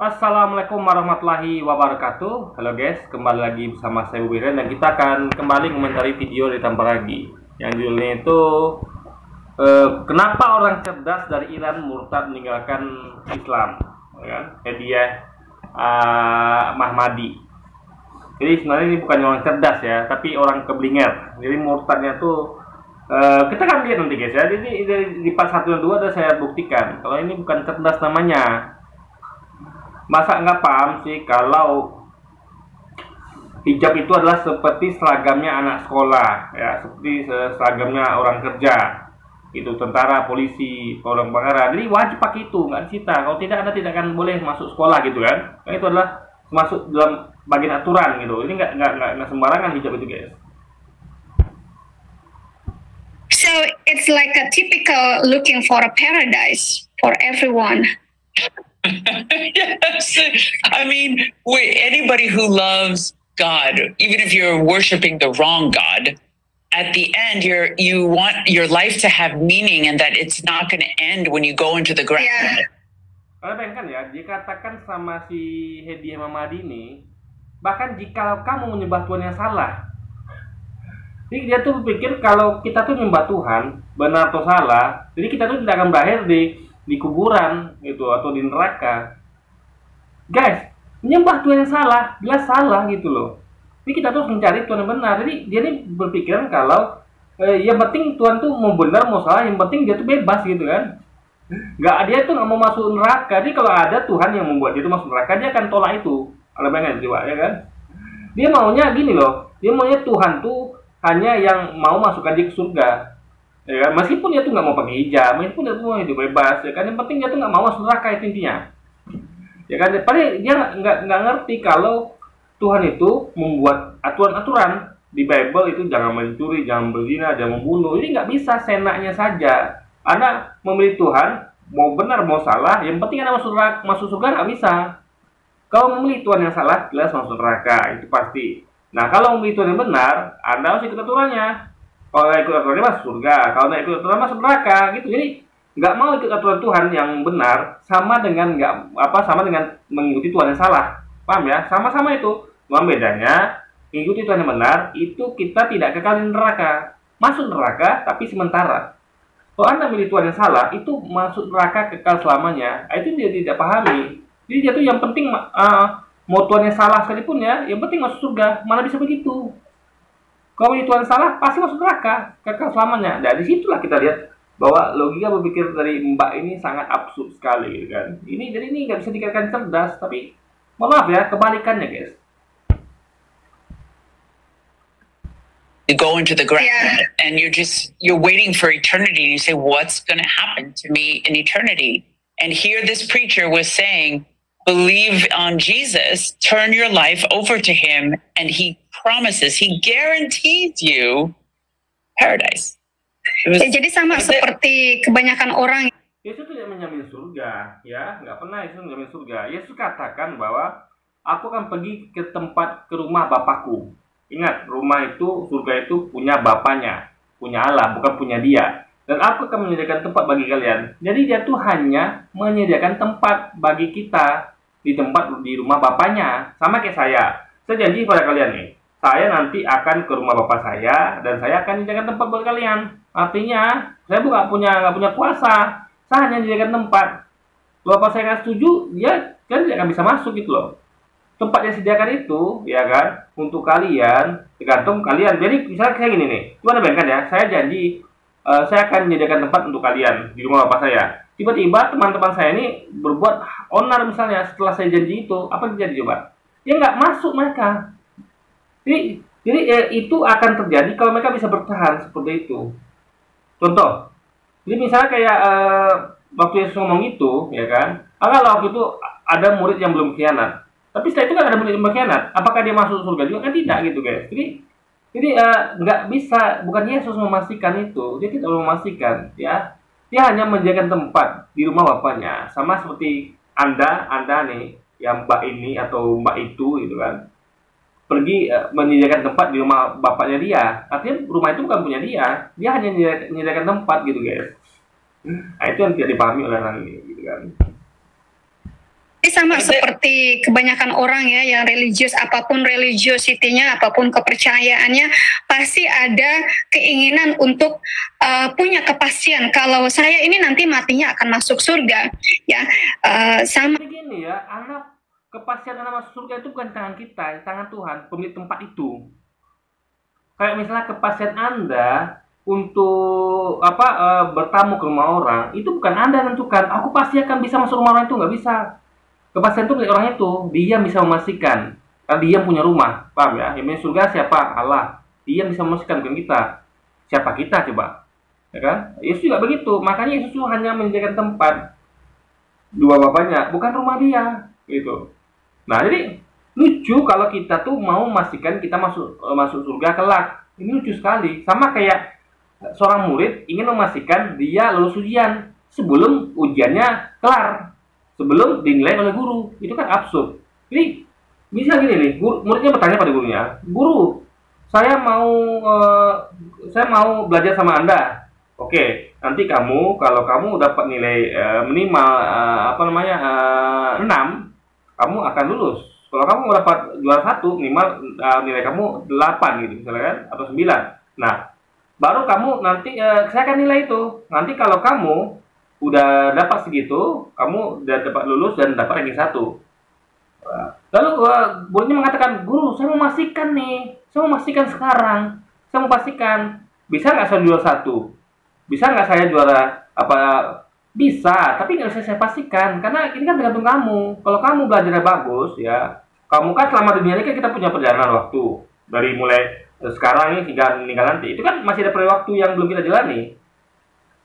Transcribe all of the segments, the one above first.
Assalamualaikum warahmatullahi wabarakatuh. Halo guys, kembali lagi bersama saya Bubiren dan kita akan kembali mengomentari video dari Tampar lagi. Yang judulnya itu kenapa orang cerdas dari Iran murtad meninggalkan Islam, ya kan? Hediah Mahmadi. Jadi sebenarnya ini bukan orang cerdas ya, tapi orang keblinger. Jadi murtadnya tuh kita akan lihat nanti guys ya. Jadi di part 1 dan 2 ada saya buktikan kalau ini bukan cerdas namanya. Masa nggak paham sih kalau hijab itu adalah seperti seragamnya anak sekolah ya, seperti seragamnya orang kerja, itu tentara, polisi, orang bakaran. Jadi wajib pakai itu, nggak disita. Kalau tidak, Anda tidak akan boleh masuk sekolah gitu kan. Nah, itu adalah masuk dalam bagian aturan gitu. Ini nggak sembarangan hijab itu guys. So it's like a typical looking for a paradise for everyone. Yes. I mean, anybody who loves God, even if you're worshiping the wrong God, at the end you want your life to have meaning and that it's not going to end when you go into the ground. Yeah. Karena bayangkan ya, dikatakan sama si Hediah Mahmadi ini, bahkan jika kamu menyembah Tuhan yang salah. Jadi dia tuh berpikir kalau kita tuh menyembah Tuhan, benar atau salah, jadi kita tuh tidak akan berakhir di kuburan gitu atau di neraka. Guys, menyembah Tuhan yang salah, jelas salah gitu loh. Jadi kita tuh mencari Tuhan yang benar. Jadi dia ini berpikiran kalau yang penting Tuhan tuh mau benar mau salah, yang penting dia tuh bebas gitu kan. Dia tuh nggak mau masuk neraka. Jadi kalau ada Tuhan yang membuat dia tuh masuk neraka, dia akan tolak itu. Ada banget jiwa ya kan. Dia maunya gini loh. Dia maunya Tuhan tuh hanya yang mau masukkan dia ke surga. Ya kan? Meskipun dia tuh nggak mau pakai hijab, meskipun dia tuh mau hidup bebas, ya kan, yang penting dia tuh nggak mau masuk neraka, itu intinya. Ya kan, padahal dia nggak ngerti kalau Tuhan itu membuat aturan-aturan di Bible itu jangan mencuri, jangan berzina, jangan membunuh. Ini nggak bisa senaknya saja. Anda memilih Tuhan, mau benar mau salah, yang penting Anda masuk surga nggak bisa. Kalau memilih Tuhan yang salah, jelas masuk neraka, itu pasti. Nah, kalau memilih Tuhan yang benar, Anda harus ikut aturannya. Kalau nggak ikut aturannya masuk surga, kalau nggak ikut aturan masuk neraka, gitu. Jadi nggak mau ikut aturan Tuhan yang benar sama dengan mengikuti Tuhan yang salah, paham ya? Sama-sama itu, cuma bedanya mengikuti Tuhan yang benar itu kita tidak kekal di neraka, masuk neraka tapi sementara. Kalau Anda milih Tuhan yang salah itu masuk neraka kekal selamanya, itu dia tidak pahami. Jadi dia tuh yang penting mau Tuhan yang salah sekalipun ya, yang penting masuk surga, mana bisa begitu? Kalau Tuhan salah, pasti masuk neraka, kekal selamanya. Nah, disitulah kita lihat bahwa logika berpikir dari Mbak ini sangat absurd sekali, gitu kan. Jadi ini nggak bisa dikatakan cerdas, tapi mohon maaf ya, kebalikannya, guys. You go into the ground and you're waiting for eternity, and you say, what's going to happen to me in eternity? And here this preacher was saying, believe on Jesus, turn your life over to him, and he promises, he guarantees you paradise. Jadi sama seperti kebanyakan orang. Yesus tidak menjamin surga, ya, nggak pernah Yesus menjamin surga. Yesus katakan bahwa aku akan pergi ke rumah Bapakku. Ingat, rumah itu, surga itu punya Bapaknya, punya Allah, bukan punya dia. Dan aku akan menyediakan tempat bagi kalian. Jadi dia tuh hanya menyediakan tempat bagi kita di rumah Bapaknya, sama kayak saya. Saya janji pada kalian nih, saya nanti akan ke rumah Bapak saya dan saya akan menyediakan tempat buat kalian. Artinya, saya nggak punya kuasa, saya hanya menyediakan tempat. Kalau Bapak saya nggak setuju, dia kan tidak akan bisa masuk gitu loh. Tempat yang disediakan itu, ya kan, untuk kalian, tergantung kalian. Jadi misalnya kayak gini nih, cuma bayangkan ya, saya janji saya akan menyediakan tempat untuk kalian di rumah Bapak saya. Tiba-tiba teman-teman saya ini berbuat onar misalnya setelah saya janji itu, apa yang terjadi coba? Ya nggak masuk mereka. Jadi itu akan terjadi kalau mereka bisa bertahan seperti itu. Contoh, jadi misalnya kayak waktu Yesus ngomong itu, ya kan? Kalau waktu itu ada murid yang belum khianat, tapi setelah itu kan ada murid yang berkhianat. Apakah dia masuk surga juga? Kan tidak gitu guys. Jadi nggak bisa, bukan Yesus memastikan itu, dia tidak memastikan, ya. Dia hanya menyediakan tempat di rumah Bapaknya, sama seperti Anda nih, yang Mbak ini atau Mbak itu, gitu kan, pergi menyediakan tempat di rumah Bapaknya dia. Artinya rumah itu bukan punya dia hanya menyediakan tempat gitu guys. Nah, itu yang tidak dipahami oleh orang ini, gitu kan. sama seperti kebanyakan orang ya yang religius, apapun religiosity-nya, apapun kepercayaannya, pasti ada keinginan untuk punya kepastian kalau saya ini nanti matinya akan masuk surga, ya. Sama begini ya, kepastian anak masuk surga itu bukan tangan kita, tangan Tuhan, pemilik tempat itu. Kayak misalnya kepastian Anda untuk bertamu ke rumah orang, itu bukan Anda tentukan. Aku pasti akan bisa masuk rumah orang itu, nggak bisa. Kepastian itu milik orang itu, dia bisa memastikan. Karena dia punya rumah, paham ya? Yang punya surga siapa? Allah. Dia bisa memastikan, bukan kita. Siapa kita coba? Ya kan? Yesus juga begitu. Makanya Yesus hanya menyediakan tempat dua bapaknya, bukan rumah dia, gitu. Nah, jadi lucu kalau kita tuh mau memastikan kita masuk surga kelak. Ini lucu sekali. Sama kayak seorang murid ingin memastikan dia lulus ujian sebelum ujiannya kelar, sebelum dinilai oleh guru. Itu kan absurd. Jadi misal gini nih, muridnya bertanya pada gurunya, "Guru, saya mau belajar sama Anda." Oke, nanti kalau kamu dapat nilai minimal 6, kamu akan lulus. Kalau kamu dapat juara 1, minimal nilai kamu 8 gitu misalnya kan, atau 9. Nah, baru kamu nanti saya akan nilai itu. Nanti kalau kamu udah dapat segitu, kamu udah dapat lulus dan dapat ranking 1. Lalu gurunya mengatakan, "Guru, saya mau memastikan nih. Saya mau memastikan sekarang. Saya mau pastikan, bisa nggak saya juara 1? Bisa nggak saya juara apa?" Bisa, tapi nggak bisa saya pastikan. Karena ini kan tergantung kamu. Kalau kamu belajarnya bagus, ya, kamu kan selama dunia ini kan kita punya perjalanan waktu. Dari mulai sekarang ini hingga meninggal nanti, itu kan masih ada periode waktu yang belum kita jalani.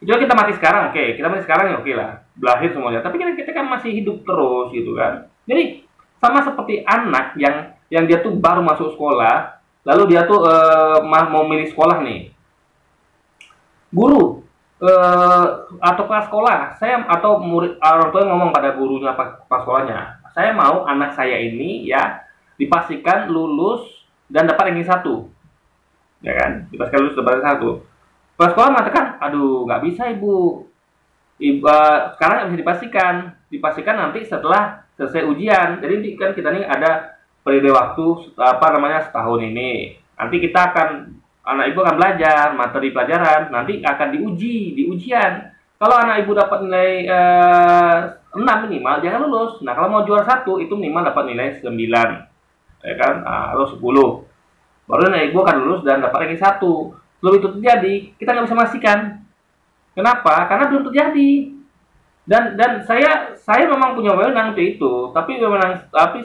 Itu kita mati sekarang, oke, kita mati sekarang ya oke lah, berakhir semuanya. Tapi kita kan masih hidup terus gitu kan. Jadi sama seperti anak yang dia tuh baru masuk sekolah, lalu dia tuh mau milih sekolah nih. Guru atau kelas sekolah, atau murid orang tua ngomong pada gurunya pas sekolahnya, "Saya mau anak saya ini ya dipastikan lulus dan dapat ranking 1." Ya kan, dipastikan lulus dapat ranking 1. Kepala sekolah mengatakan, "Aduh, nggak bisa ibu. Sekarang nggak bisa dipastikan nanti setelah selesai ujian. Jadi kan kita nih ada periode waktu setahun ini. Nanti anak ibu akan belajar materi pelajaran, nanti akan diuji di ujian. Kalau anak ibu dapat nilai 6 minimal, jangan lulus. Nah, kalau mau juara 1 itu minimal dapat nilai 9, ya kan, atau 10. Baru anak ibu akan lulus dan dapat ranking 1. Sebelum itu terjadi, kita nggak bisa memastikan. Kenapa? Karena belum terjadi. Dan saya memang punya wewenang untuk itu, tapi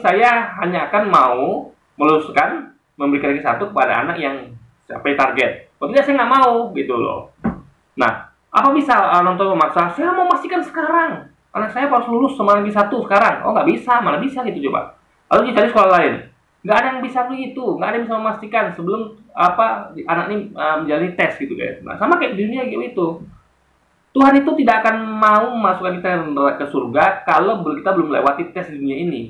saya hanya akan mau meluluskan, memberikan ranking 1 kepada anak yang capai target. Kalau tidak, saya nggak mau gitu loh. Nah, apa bisa orang tua memaksa? Saya mau memastikan sekarang. Anak saya harus lulus sama ranking 1 sekarang. Oh, nggak bisa, mana bisa gitu coba. Lalu dicari sekolah lain. Nggak ada yang bisa begitu, nggak ada yang bisa memastikan sebelum anak ini menjalani tes gitu guys. Nah, sama kayak di dunia gitu. Tuhan itu tidak akan mau memasukkan kita ke surga kalau kita belum melewati tes di dunia ini.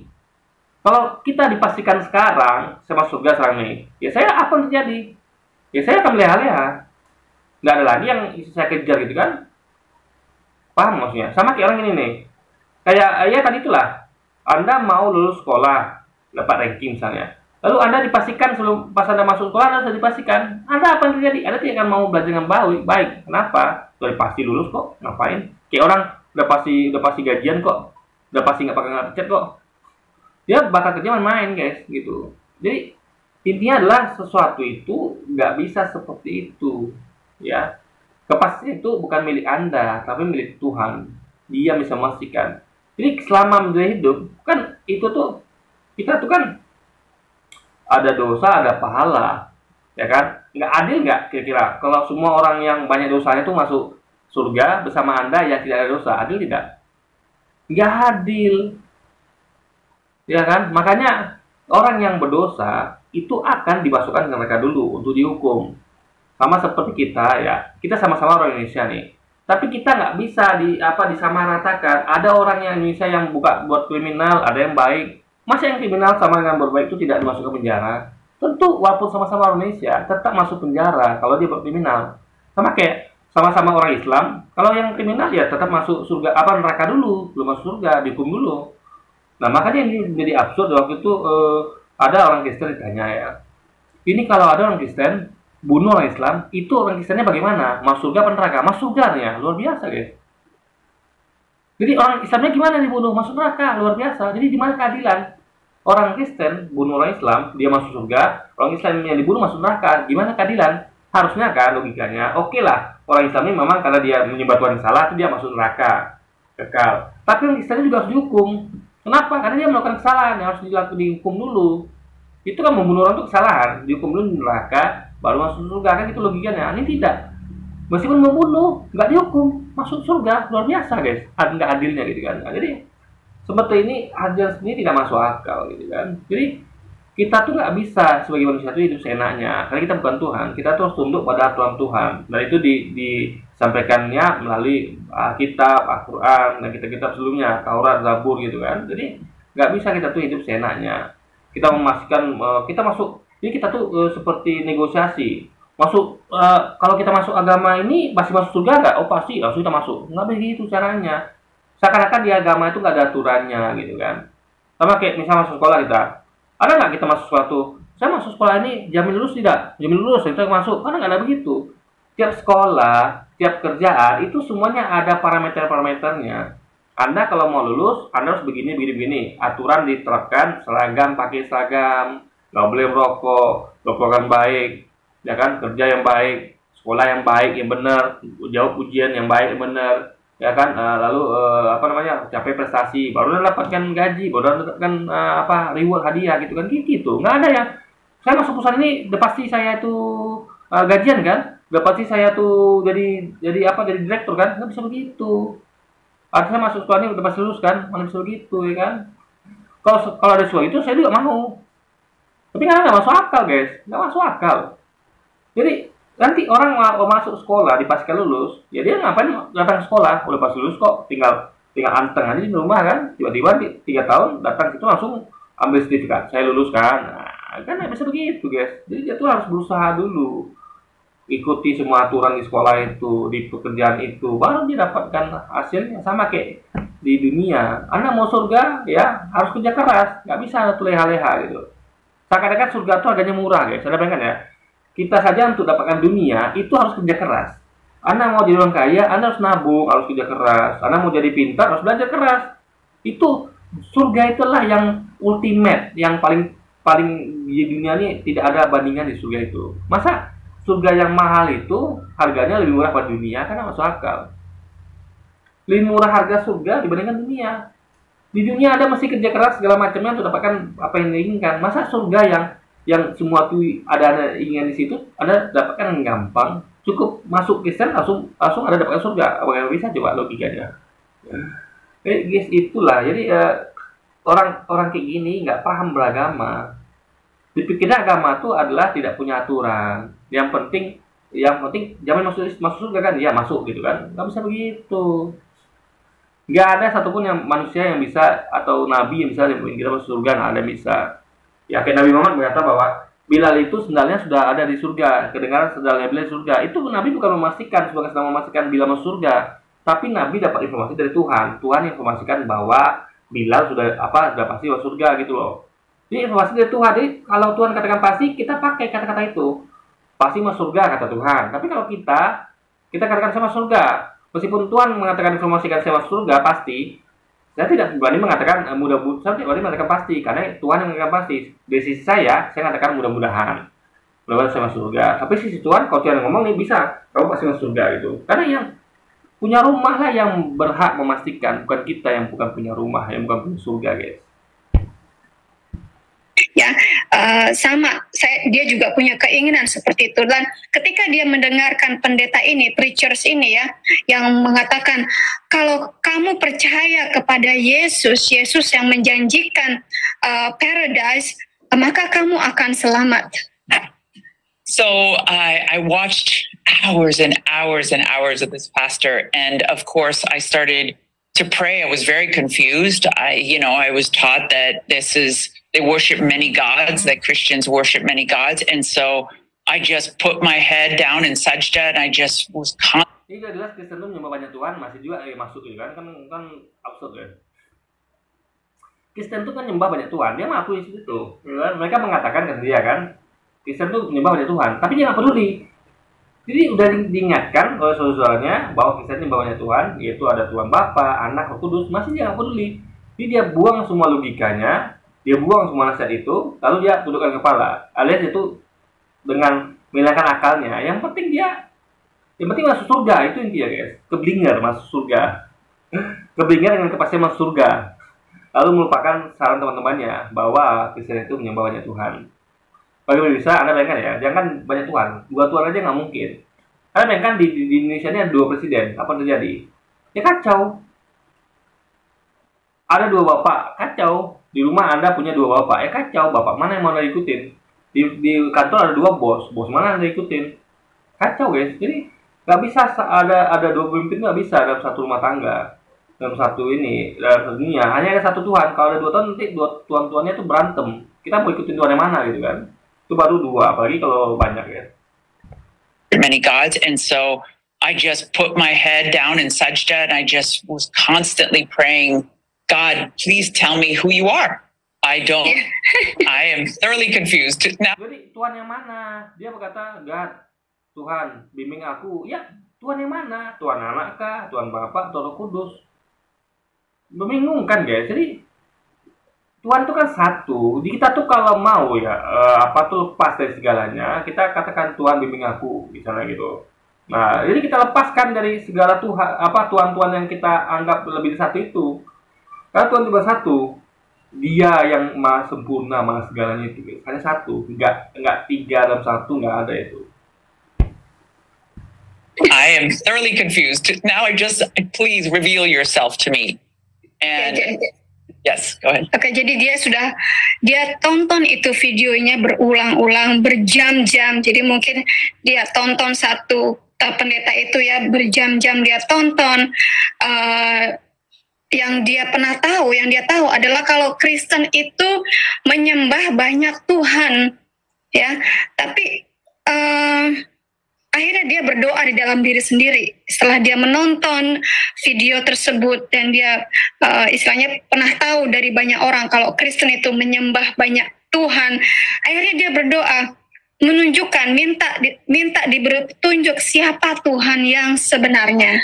Kalau kita dipastikan sekarang, saya masuk surga sekarang nih, ya saya apa yang terjadi? Ya saya akan leha-leha. Nggak ada lagi yang saya kejar gitu kan. Paham maksudnya? Sama kayak orang ini nih. Kayak ya tadi itulah. Anda mau lulus sekolah, dapat ranking misalnya. Lalu Anda dipastikan sebelum pas Anda masuk sekolah, Anda sudah dipastikan. Anda apa yang terjadi? Anda tidak akan mau belajar dengan baik. Kenapa? Sudah pasti lulus kok. Ngapain? Kayak orang udah pasti gajian kok. Udah pasti nggak pakai ngechat kok. Dia bakal kerja main-main guys, gitu. Jadi intinya adalah sesuatu itu nggak bisa seperti itu, ya. Kepastian itu bukan milik Anda, tapi milik Tuhan. Dia bisa memastikan. Jadi selama menjalani hidup, kan itu tuh kita tuh kan ada dosa, ada pahala, ya kan? Nggak adil nggak kira-kira? Kalau semua orang yang banyak dosanya tuh masuk surga bersama Anda yang tidak ada dosa, adil tidak? Nggak adil. Ya kan? Makanya orang yang berdosa itu akan dimasukkan ke neraka dulu untuk dihukum. Sama seperti kita ya. Kita sama-sama orang Indonesia nih. Tapi kita nggak bisa disamaratakan. Ada orang yang Indonesia yang buat kriminal, ada yang baik. Masa yang kriminal sama dengan berbaik itu tidak dimasukkan ke penjara? Tentu walaupun sama-sama orang Indonesia tetap masuk penjara kalau dia berkriminal. Sama kayak sama-sama orang Islam, kalau yang kriminal ya tetap masuk surga neraka dulu, belum masuk surga, dihukum dulu. Nah, makanya ini menjadi absurd. Waktu itu ada orang Kristen ditanya ya, ini kalau ada orang Kristen bunuh orang Islam, itu orang Kristennya bagaimana? Masuk surga apa neraka? Masuk surga ya, luar biasa guys. Jadi orang Islamnya gimana dibunuh? Masuk neraka, luar biasa. Jadi di mana keadilan? Orang Kristen bunuh orang Islam, dia masuk surga. Orang Islam yang dibunuh masuk neraka. Gimana keadilan? Harusnya kan logikanya, oke lah. Orang Islam ini memang karena dia menyembah Tuhan yang salah, itu dia masuk neraka, kekal. Tapi orang Kristennya juga harus dihukum. Kenapa? Karena dia melakukan kesalahan yang harus dihukum dulu. Itu kan membunuh orang itu kesalahan, dihukum dulu di neraka, baru masuk surga, kan itu logikanya. Ini tidak. Meskipun membunuh, nggak dihukum, masuk surga, luar biasa guys. Nggak adilnya gitu kan. Nah, jadi seperti ini adil sendiri tidak masuk akal gitu kan. Jadi kita tuh nggak bisa sebagai manusia itu hidup seenaknya, karena kita bukan Tuhan. Kita tuh harus tunduk pada aturan Tuhan. Dan itu disampaikannya melalui kitab, Al-Quran, dan kitab-kitab sebelumnya, Taurat, Zabur gitu kan. Jadi nggak bisa kita tuh hidup seenaknya. Kita memastikan kita masuk, jadi kita tuh seperti negosiasi. Masuk, kalau kita masuk agama ini masih masuk surga nggak? Oh pasti, langsung kita masuk. Nggak begitu caranya. Seakan-akan di agama itu nggak ada aturannya gitu kan. Sama kayak misalnya masuk sekolah kita. Ada nggak kita masuk suatu? Saya masuk sekolah ini jamin lulus tidak? Jamin lulus kita masuk. Karena nggak ada begitu. Tiap sekolah, tiap kerjaan itu semuanya ada parameter-parameternya. Anda kalau mau lulus, Anda harus begini, begini, begini. Aturan diterapkan, seragam, pakai seragam, nggak boleh merokok, rokok baik, ya kan, kerja yang baik, sekolah yang baik, yang benar, jawab ujian yang baik, yang benar, ya kan, lalu capai prestasi, baru dapatkan gaji, baru dapatkan reward hadiah gitu kan, gitu. Nggak ada ya. Saya masuk perusahaan ini, udah pasti saya tuh gajian kan, udah pasti saya tuh jadi direktur kan, nggak bisa begitu. Artinya masuk sekolah ini udah pasti lulus kan, mana bisa begitu ya kan? Kalau ada sesuatu itu saya juga mau. Tapi kan nggak masuk akal guys, nggak masuk akal. Jadi nanti orang mau masuk sekolah dipastikan lulus, ya dia ngapain datang ke sekolah? Udah pasti lulus kok, tinggal anteng aja di rumah kan. Tiba-tiba 3 tahun datang situ langsung ambil sertifikat, saya lulus kan. Nah, kan nggak bisa begitu guys. Jadi dia tuh harus berusaha dulu. Ikuti semua aturan di sekolah itu, di pekerjaan itu, baru dia dapatkan hasilnya. Sama kayak di dunia, Anda mau surga ya harus kerja keras, nggak bisa tuh leha-leha gitu. Seakan-akan surga itu harganya murah guys, Anda bayangkan ya, kita saja untuk dapatkan dunia itu harus kerja keras. Anda mau jadi orang kaya, Anda harus nabung, harus kerja keras. Anda mau jadi pintar, harus belajar keras. Itu surga itulah yang ultimate, yang paling di dunia ini tidak ada bandingan di surga itu. Masa surga yang mahal itu harganya lebih murah pada dunia? Karena masuk akal. Lebih murah harga surga dibandingkan dunia. Di dunia ada mesti kerja keras segala macamnya untuk dapatkan apa yang diinginkan. Masa surga yang semua itu ada ingin di situ, Anda dapatkan yang gampang. Cukup masuk Kristen langsung ada dapatkan surga. Apa yang bisa coba logikanya? Guys, itulah. Jadi orang kayak gini nggak paham beragama. Dipikirnya agama itu adalah tidak punya aturan. Yang penting jangan masuk surga kan? Ya masuk gitu kan? Nggak bisa begitu. Nggak ada satupun yang manusia yang bisa, atau nabi yang bisa membuat kita masuk surga, nggak ada yang bisa. Ya kayak Nabi Muhammad berkata bahwa Bilal itu sendalnya sudah ada di surga, kedengaran sendalnya Bilal di surga. Itu Nabi bukan memastikan sebagai sedang memastikan Bilal masuk surga, tapi Nabi dapat informasi dari Tuhan. Tuhan yang informasikan bahwa Bilal sudah pasti masuk surga gitu loh. Ini informasi dari Tuhan. Jadi kalau Tuhan katakan pasti, kita pakai kata-kata itu. Pasti masuk surga kata Tuhan. Tapi kalau kita katakan saya masuk surga, meskipun Tuhan mengatakan informasikan saya masuk surga pasti, saya tidak berani mengatakan mudah-mudahan. Saya tidak berani mengatakan pasti, karena Tuhan yang mengatakan pasti. Dari sisi saya mengatakan mudah-mudahan saya masuk surga. Tapi sisi Tuhan, kalau Tuhan ngomong nih bisa, kamu pasti masuk surga gitu. Karena yang punya rumah lah yang berhak memastikan, bukan kita yang bukan punya rumah, yang bukan punya surga guys. Ya, dia juga punya keinginan seperti itu. Dan ketika dia mendengarkan pendeta ini, preachers ini ya, yang mengatakan kalau kamu percaya kepada Yesus yang menjanjikan paradise, maka kamu akan selamat. So I watched hours and hours and hours of this pastor, and of course I started to pray. I was very confused. I was taught that they worship many gods, that Christians worship many gods. And so I just put my head down in sajda and I just was Ini jelas Kristen itu menyembah banyak Tuhan, masih juga masuk gitu kan absurd ya. Kristen itu kan nyembah banyak Tuhan, dia mengakui itu. Mereka mengatakan kan dia kan, Kristen itu menyembah banyak Tuhan, tapi dia nggak peduli. Jadi udah diingatkan oleh saudara-saudaranya bahwa Kristen menyembah banyak Tuhan, yaitu ada Tuhan Bapa, Anak, Roh Kudus, masih dia nggak peduli. Jadi dia buang semua logikanya, dia buang semua nasihat itu, lalu dia dudukkan kepala, alias itu dengan menghilangkan akalnya. Yang penting masuk surga, itu intinya guys. Keblinger masuk surga, keblinger dengan kepastian masuk surga. Lalu melupakan saran teman-temannya bahwa Kristen itu menyembah banyak Tuhan. Bagaimana bisa Anda bayangkan ya, jangan banyak Tuhan, 2 Tuhan aja nggak mungkin. Anda bayangkan di Indonesia ini ada 2 presiden, apa yang terjadi? Ya kacau. Ada 2 bapak, kacau. Di rumah Anda punya 2 bapak, ya kacau. Bapak mana yang mau Anda ikutin? Di kantor ada 2 bos, bos mana Anda ikutin? Kacau guys. Jadi nggak bisa ada 2 pemimpin, nggak bisa dalam satu rumah tangga, dalam satu dunia. Hanya ada 1 Tuhan. Kalau ada 2 Tuhan, nanti 2 Tuhan-Tuhannya itu berantem. Kita mau ikutin Tuhan yang mana gitu kan? Itu baru 2, apalagi kalau banyak ya. Many gods, and so I just put my head down in sajda, and I just was constantly praying, God, please tell me who you are. I am thoroughly confused. Now, jadi Tuhan yang mana? Dia berkata, God, Tuhan, bimbing aku. Ya, Tuhan yang mana? Tuhan Anak kah? Tuhan Bapa? Tuhan Roh Kudus? Membingungkan guys. Jadi Tuhan itu kan satu. Jadi kita tuh kalau mau ya lepas dari segalanya, kita katakan Tuhan bimbing aku, misalnya gitu. Nah, jadi kita lepaskan dari segala Tuhan yang kita anggap lebih dari satu itu. Karena Tuhan cuma satu. Dia yang maha sempurna, maha segalanya itu, guys. Hanya satu, enggak 3 dalam 1, enggak ada itu. I am thoroughly confused. Now please reveal yourself to me. And yes, go ahead. Oke, jadi dia tonton itu videonya berulang-ulang, berjam-jam. Jadi mungkin dia tonton satu pendeta itu ya berjam-jam dia tonton. Yang dia tahu adalah kalau Kristen itu menyembah banyak Tuhan, ya. Tapi akhirnya dia berdoa di dalam diri sendiri setelah dia menonton video tersebut, dan dia istilahnya pernah tahu dari banyak orang kalau Kristen itu menyembah banyak Tuhan. Akhirnya dia berdoa menunjukkan, minta diberi petunjuk siapa Tuhan yang sebenarnya.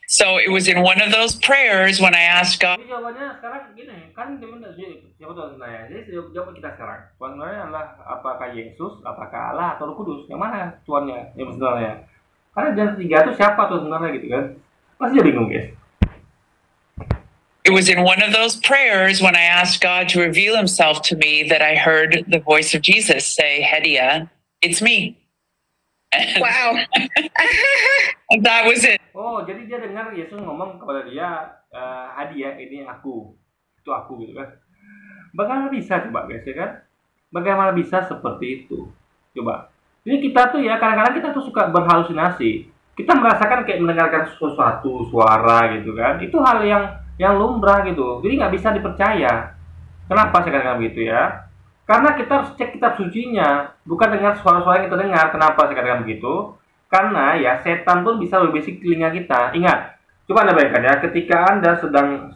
So it was in one of those prayers when I asked God. Jadi jawabannya sekarang gini, kan siapa Tuhan sebenarnya? Jadi jawab kita sekarang. Tuhan sebenarnya adalah apakah Yesus, apakah Allah atau Roh Kudus? Yang mana Tuhannya yang sebenarnya? Karena dan 3 itu siapa Tuhan sebenarnya gitu kan? Pasti dia bingung guys. It was in one of those prayers when I asked God to reveal himself to me that I heard the voice of Jesus say, Hedia, it's me. Wow. And that was it. Oh, jadi dia dengar Yesus ngomong kepada dia, Hadia, ini aku. Itu aku gitu kan. Bagaimana bisa coba guys ya kan? Bagaimana bisa seperti itu? Coba. Jadi kita tuh ya kadang-kadang kita tuh suka berhalusinasi. Kita merasakan kayak mendengarkan sesuatu suara gitu kan. Itu hal yang lumrah gitu. Jadi nggak bisa dipercaya. Kenapa saya katakan begitu ya? Karena kita harus cek kitab sucinya, bukan dengar suara-suara yang kita dengar. Kenapa saya katakan begitu? Karena ya setan pun bisa berbisik telinga kita. Ingat, coba Anda bayangkan ya, ketika Anda sedang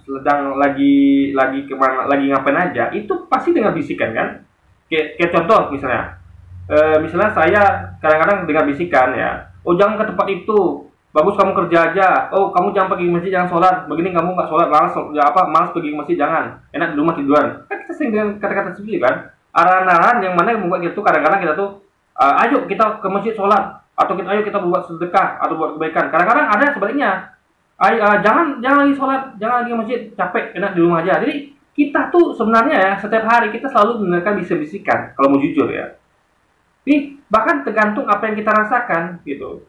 lagi ngapain aja, itu pasti dengar bisikan kan? Kayak contoh misalnya, misalnya saya kadang-kadang dengar bisikan ya, oh jangan ke tempat itu, bagus kamu kerja aja, oh kamu jangan pergi ke masjid, jangan sholat, begini kamu nggak sholat, malas pergi ke masjid, jangan, enak di rumah tiduran. Kan kita sering dengan kata-kata seperti itu kan? Arahan-arahan yang mana yang membuat kita tuh kadang-kadang kita tuh ayo kita ke masjid sholat, atau ayo kita buat sedekah atau buat kebaikan. Kadang-kadang ada sebaliknya, jangan lagi sholat, jangan lagi ke masjid, capek, enak di rumah aja. Jadi kita tuh sebenarnya ya setiap hari kita selalu mendengarkan bisik-bisikan kalau mau jujur ya. Jadi bahkan tergantung apa yang kita rasakan gitu.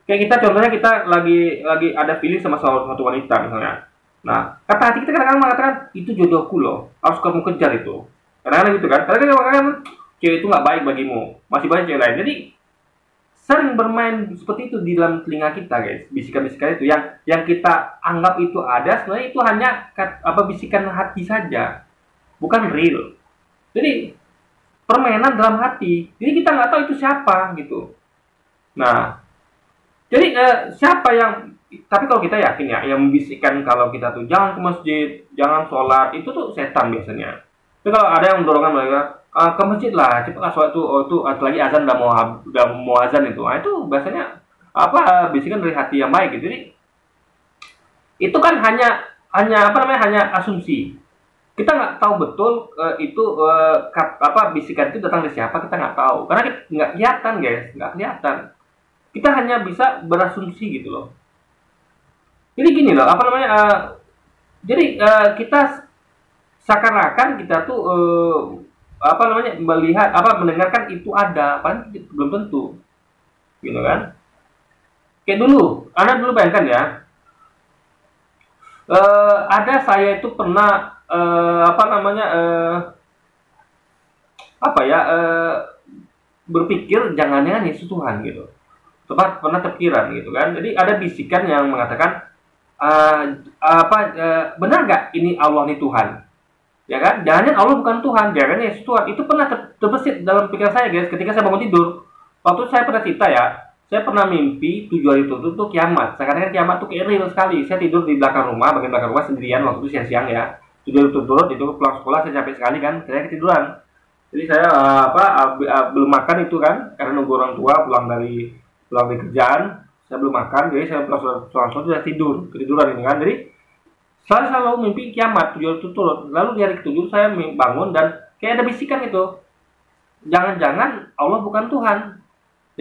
Kayak kita contohnya kita lagi ada feeling sama suatu wanita misalnya. Nah kata hati kita kadang-kadang mengatakan itu jodohku loh, harus kamu kejar itu. Kadang-kadang gitu kan, kadang-kadang cewek itu nggak baik bagimu, masih banyak cewek lain. Jadi sering bermain seperti itu di dalam telinga kita guys, bisikan-bisikan itu yang kita anggap itu ada, sebenarnya itu hanya bisikan hati saja, bukan real. Jadi permainan dalam hati, jadi kita nggak tahu itu siapa gitu. Nah, jadi siapa yang tapi kalau kita yakin ya, yang membisikkan kalau kita tuh jangan ke masjid, jangan sholat, itu tuh setan biasanya. Tapi kalau ada yang mendorongkan mereka ke masjid lah, cepatlah sholat tuh, oh itu lagi azan udah mau azan itu, nah itu biasanya apa bisikan dari hati yang baik gitu. Jadi itu kan hanya apa namanya, hanya asumsi. Kita nggak tahu betul itu apa bisikan itu datang dari siapa, kita nggak tahu karena kita nggak kelihatan guys, nggak kelihatan. Kita hanya bisa berasumsi gitu loh. Jadi gini loh, apa namanya? Jadi kita seakan-akan kita tuh apa namanya, melihat apa mendengarkan itu ada, padahal belum tentu, gitu kan? Kayak dulu, Anda dulu bayangkan ya, ada saya itu pernah apa namanya apa ya berpikir jangan-jangan Yesus Tuhan gitu, pernah terpikiran gitu kan. Jadi ada bisikan yang mengatakan benar nggak ini Allah ini Tuhan, ya kan? Jangan Allah bukan Tuhan, jangan Yesus Tuhan. Itu pernah terbesit dalam pikiran saya guys, ketika saya bangun tidur. Waktu saya pernah cerita ya, saya pernah mimpi 7 hari itu tuh kiamat. Saya katakan kiamat tuh kayak real sekali. Saya tidur di belakang rumah, bagian belakang rumah sendirian waktu itu siang-siang ya. 7 hari turut-turut itu pulang sekolah saya capek sekali kan, saya ketiduran. Jadi saya belum makan itu kan, karena nunggu orang tua pulang dari kerjaan. Saya belum makan, jadi saya langsung sudah ketiduran ini kan. Jadi saya selalu mimpi kiamat 7 hari turut. Lalu di hari ke-7 saya bangun dan kayak ada bisikan itu, jangan-jangan Allah bukan Tuhan,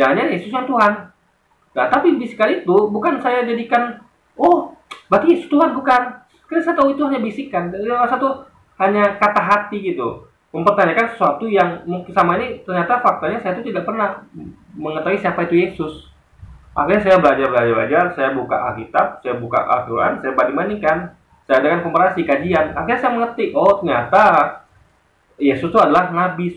jangan-jangan Yesus yang Tuhan. Nah tapi bisikan itu bukan saya jadikan, oh berarti Yesus Tuhan, bukan. Karena saya tahu itu hanya bisikan, salah satu hanya kata hati gitu, mempertanyakan sesuatu yang mungkin sama ini ternyata faktanya saya itu tidak pernah mengetahui siapa itu Yesus. Akhirnya saya belajar, saya buka Alkitab, saya buka Al-Quran, saya banding-bandingkan, saya dengan komparasi kajian. Akhirnya saya mengerti, oh ternyata Yesus itu adalah nabi.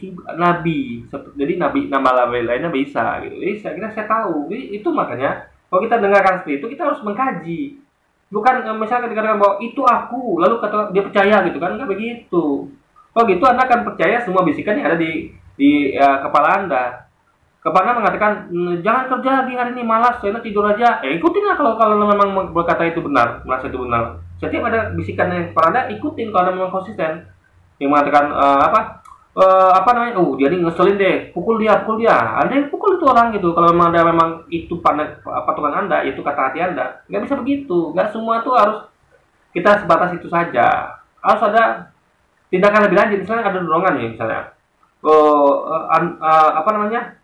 Jadi nama lainnya bisa gitu. Jadi saya kira saya tahu. Jadi itu makanya kalau kita dengarkan seperti itu, kita harus mengkaji. Bukan misalnya dikatakan bahwa itu aku, lalu kata dia percaya gitu kan, nggak begitu. Oh gitu, Anda akan percaya semua bisikan yang ada di kepala Anda. Kepala mengatakan jangan kerja lagi hari ini, malas, saya tidur aja. Ikutinlah kalau memang berkata itu benar, merasa itu benar. Setiap ada bisikan yang kepala Anda, ikutin kalau Anda memang konsisten. Yang mengatakan apa namanya, dia ini ngeselin deh, pukul dia. Anda yang pukul itu orang gitu. Kalau memang Anda memang itu patokan Anda, itu kata hati Anda, nggak bisa begitu. Nggak semua tuh harus kita sebatas itu saja. Harus ada tindakan lebih lanjut. Misalnya ada dorongan nih, misalnya apa namanya,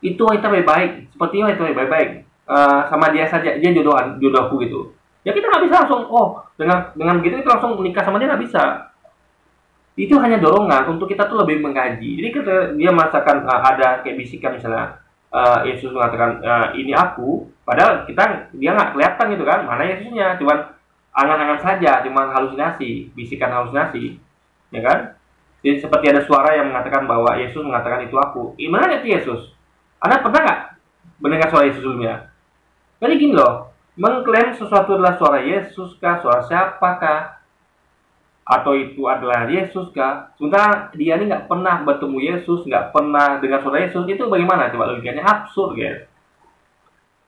itu wanita baik-baik, seperti wanita baik-baik, sama dia saja, dia jodohku gitu. Ya kita nggak bisa langsung, dengan begitu kita langsung menikah sama dia, nggak bisa. Itu hanya dorongan untuk kita tuh lebih mengkaji. Jadi ketika dia merasakan ada kayak bisikan misalnya, Yesus mengatakan ini aku, padahal dia nggak kelihatan gitu kan, mana Yesusnya, cuman angan-angan saja, cuman halusinasi, bisikan halusinasi, ya kan? Jadi seperti ada suara yang mengatakan bahwa Yesus mengatakan itu aku. Gimana itu Yesus? Anda pernah nggak mendengar suara Yesus sebelumnya? Jadi gini loh, mengklaim sesuatu adalah suara Yesus kah, suara siapakah, atau itu adalah Yesus kah? Sementara dia ini nggak pernah bertemu Yesus, nggak pernah dengar suara Yesus, itu bagaimana? Coba logikanya absurd, guys.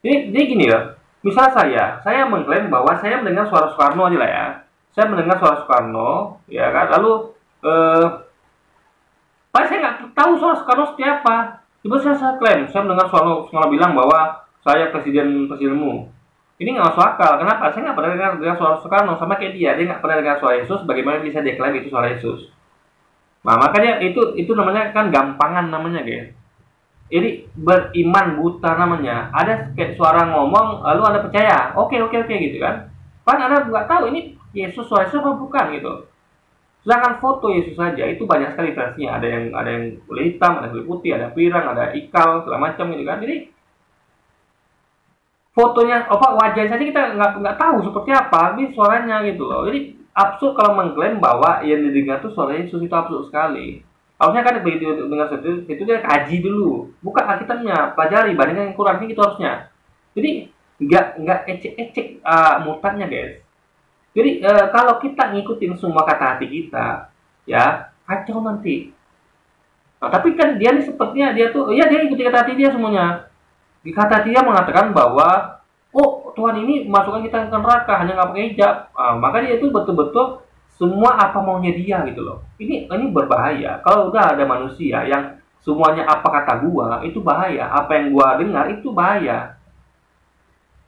Jadi gini loh, misal saya mengklaim bahwa saya mendengar suara Soekarno aja lah ya. Saya mendengar suara Soekarno, ya kan? Lalu, saya nggak tahu suara Soekarno seperti apa. Tiba saya klaim, saya mendengar Soekarno bilang bahwa saya presidenmu. Ini nggak masuk akal. Kenapa? Saya nggak pernah dengar suara Soekarno, sama kayak dia nggak pernah dengar suara Yesus. Bagaimana bisa dia klaim itu suara Yesus? Nah, makanya itu namanya kan gampangan namanya, guys. Jadi beriman buta namanya. Ada kayak suara ngomong, lalu Anda percaya. Oke gitu kan? Kan Anda nggak tahu ini Yesus suara Yesus apa bukan gitu. Sedangkan foto Yesus saja itu banyak sekali versinya. Ada yang kulit hitam, ada kulit putih, ada pirang, ada ikal, segala macam gitu kan. Jadi fotonya, wajah saja kita nggak tahu seperti apa, ini suaranya gitu loh. Jadi absurd kalau mengklaim bahwa yang didengar itu suara Yesus, itu absurd sekali. Harusnya kan begitu dengar seperti itu dia kaji dulu, buka Alkitabnya, pelajari, bandingkan yang Quran gitu harusnya. Jadi nggak ecek mutannya, guys. Jadi kalau kita ngikutin semua kata hati kita, ya kacau nanti. Nah, tapi kan dia nih sepertinya dia ikuti kata hati dia semuanya. Di kata hati dia mengatakan bahwa Tuhan ini masukkan kita ke neraka hanya nggak pakai hijab. Maka dia itu betul-betul semua apa maunya dia gitu loh. Ini berbahaya. Kalau udah ada manusia yang semuanya apa kata gua, itu bahaya. Apa yang gua dengar itu bahaya.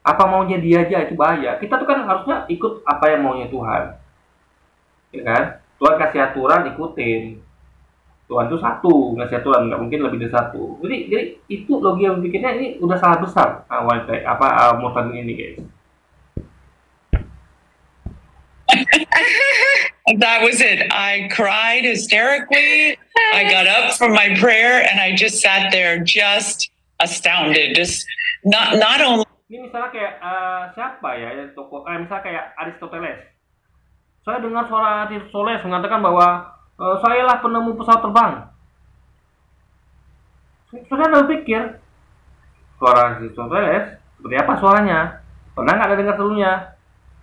Apa maunya dia aja itu bahaya. Kita tuh kan harusnya ikut apa yang maunya Tuhan. Ya kan? Tuhan kasih aturan, ikutin. Tuhan itu satu, ngasih aturan, nggak mungkin lebih dari satu. Jadi itu logika berpikirnya ini udah salah besar Murtad ini guys. That was it. I cried hysterically. I got up from my prayer and I just sat there just astounded. Just not only. Ini misalnya kayak siapa ya misalnya kayak Aristoteles. Saya dengar suara Aristoteles mengatakan bahwa saya lah penemu pesawat terbang. Saudara berpikir suara Aristoteles seperti apa suaranya? Pernah nggak ada dengar sebelumnya?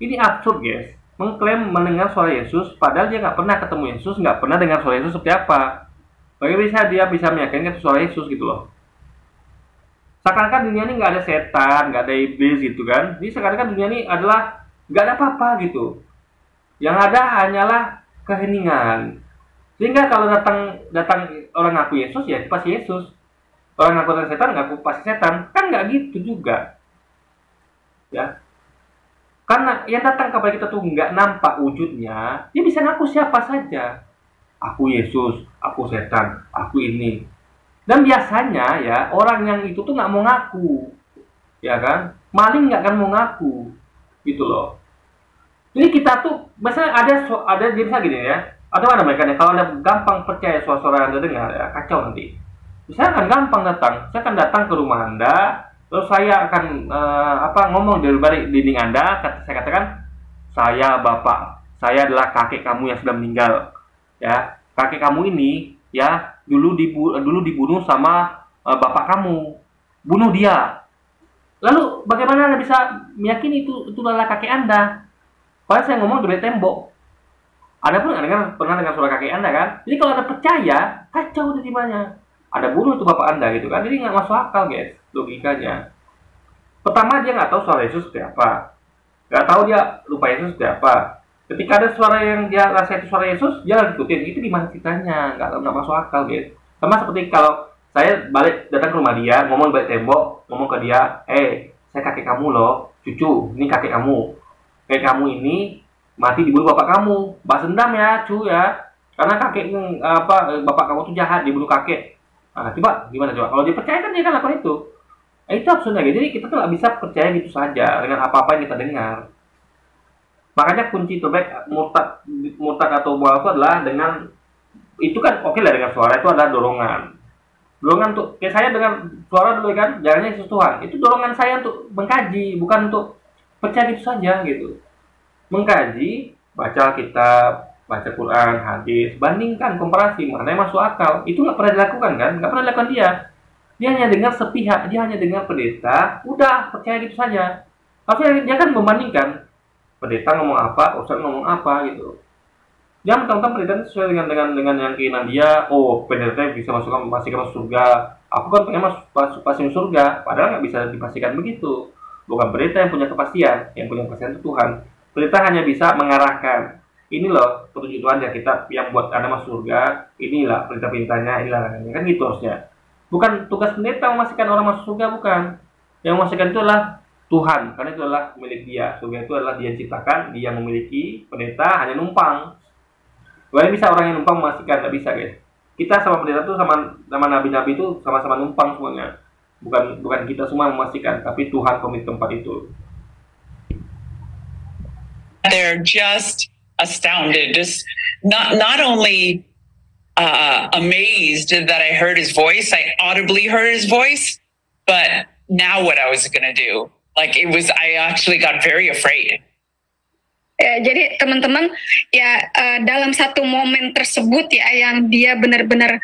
Ini absurd guys. Mengklaim mendengar suara Yesus, padahal dia nggak pernah ketemu Yesus, nggak pernah dengar suara Yesus seperti apa. Bagaimana dia bisa meyakinkan itu suara Yesus gitu loh? Seakan-akan dunia ini nggak ada setan, nggak ada iblis gitu kan? Jadi seakan-akan dunia ini adalah nggak ada apa-apa gitu. Yang ada hanyalah keheningan. Sehingga kalau datang orang ngaku Yesus ya pasti Yesus. Orang ngaku setan ngaku pasti setan. Kan nggak gitu juga. Ya. Karena yang datang kepada kita tuh nggak nampak wujudnya, dia bisa ngaku siapa saja. Aku Yesus, aku setan, aku ini. Dan biasanya ya orang yang itu tuh nggak mau ngaku, ya kan? Maling nggak akan mau ngaku, gitu loh. Jadi kita tuh, misalnya ada jadi gini ya, atau ada mereka nih, kalau Anda gampang percaya suara-suara Anda dengar ya kacau nanti. Saya akan gampang datang, saya akan datang ke rumah Anda. Terus saya akan ngomong dari balik dinding Anda, saya katakan, saya bapak, saya adalah kakek kamu yang sudah meninggal, ya. Kakek kamu ini, ya, dulu dibunuh sama bapak kamu, bunuh dia. Lalu bagaimana Anda bisa meyakini itu adalah kakek Anda? Padahal saya ngomong dari tembok. Anda pun pernah dengar suara kakek Anda kan? Jadi kalau Anda percaya, kacau dari mana? Ada bunuh itu bapak Anda gitu kan? Jadi nggak masuk akal guys. Logikanya. Pertama dia nggak tahu suara Yesus seperti apa, nggak tahu dia lupa Yesus seperti apa. Ketika ada suara yang dia rasa itu suara Yesus, dia ikutin. Itu gimana ceritanya? Nggak masuk akal guys. Sama seperti kalau saya datang ke rumah dia, ngomong di balik tembok, ngomong ke dia, saya kakek kamu loh, cucu, ini kakek kamu. Kakek kamu ini mati dibunuh bapak kamu, balas dendam ya, cu ya. Karena bapak kamu tuh jahat, dibunuh kakek. Nah, coba gimana coba? Kalau dia percaya kan dia kan lakukan itu. Itu absurdnya gitu. Jadi kita tuh nggak bisa percaya gitu saja dengan apa-apa yang kita dengar. Makanya kunci terbaik murtad atau mualaf adalah dengan itu kan oke lah dengan suara itu adalah dorongan. Dorongan tuh kayak saya dengan suara dulu kan, jalannya Yesus Tuhan. Itu dorongan saya untuk mengkaji, bukan untuk percaya gitu saja gitu. Mengkaji, baca kitab, baca Quran, hadis, bandingkan, komparasi mana yang masuk akal. Itu nggak pernah dilakukan kan? Nggak pernah dilakukan dia. Dia hanya dengar sepihak, dia hanya dengar pendeta, udah percaya gitu saja. Tapi dia kan membandingkan pendeta ngomong apa, ustaz ngomong apa gitu. Dia mentang-mentang pendeta sesuai dengan yang keinginan dia. Oh, pendeta bisa masuk surga. Aku kan pengen masuk surga. Padahal nggak bisa dipastikan begitu. Bukan pendeta yang punya kepastian, yang punya kepastian itu Tuhan. Pendeta hanya bisa mengarahkan. Ini loh petunjuk Tuhan ya kita yang buat Anda masuk surga. Inilah perintah-perintahnya, inilah larangannya. Kan gitu harusnya. Bukan tugas pendeta memastikan orang masuk surga, bukan. Yang memastikan itu adalah Tuhan, karena itu adalah milik dia. Surga itu adalah dia ciptakan, dia memiliki, pendeta hanya numpang. Gak bisa orang yang numpang memastikan, nggak bisa guys. Kita sama pendeta itu sama nabi-nabi itu sama-sama numpang semuanya. Bukan kita semua memastikan, tapi Tuhan pemilik tempat itu. They're just astounded, just not only amazed that I heard his voice, I audibly heard his voice, but now what I was gonna do. Like I actually got very afraid. Ya, jadi teman-teman ya dalam satu momen tersebut ya yang dia benar-benar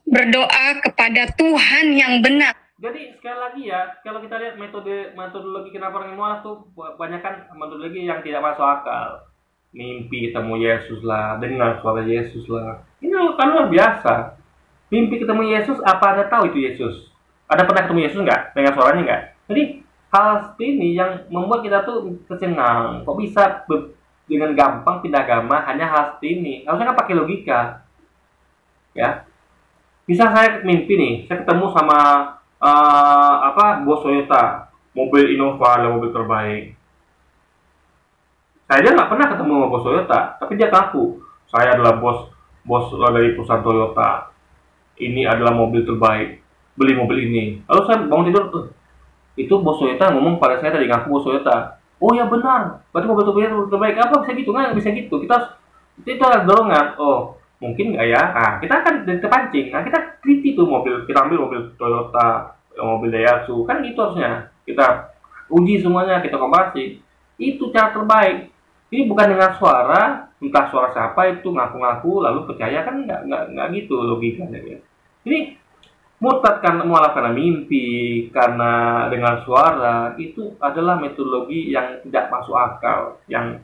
berdoa kepada Tuhan yang benar. Jadi sekali lagi ya, kalau kita lihat metodologi kenapa orang mualaf tuh banyakkan metodologi yang tidak masuk akal. Mimpi ketemu Yesus lah, dengar suara Yesus lah. Ini kan luar biasa. Mimpi ketemu Yesus, apa Anda tahu itu Yesus? Ada pernah ketemu Yesus nggak? Dengar suaranya nggak? Jadi Hal seperti ini yang membuat kita tuh tercengang. Kok bisa dengan gampang pindah agama hanya hal seperti ini? Harusnya kan pakai logika, ya. Bisa saya mimpi nih, saya ketemu sama bos Toyota, mobil Innova adalah mobil terbaik. Saya nggak pernah ketemu sama bos Toyota, tapi dia ngaku saya adalah bos dari perusahaan Toyota. Ini adalah mobil terbaik, beli mobil ini. Lalu saya bangun tidur, itu bos Toyota ngomong pada saya tadi, ngaku bos Toyota. Oh ya benar, berarti mobil terbaik. Apa bisa gitu? Nggak bisa gitu. Itu adalah dorongan. Oh mungkin nggak ya? Nah, kita akan terpancing. Nah, kita kritik tuh mobil, kita ambil mobil Toyota, mobil Daihatsu, kan gitu harusnya. Kita uji semuanya, kita komparasi. Itu cara terbaik. Ini bukan dengan suara, entah suara siapa itu ngaku-ngaku lalu percaya, kan nggak gitu logikanya ya. Ini murtad karena mualaf karena mimpi, karena dengan suara, itu adalah metodologi yang tidak masuk akal. Yang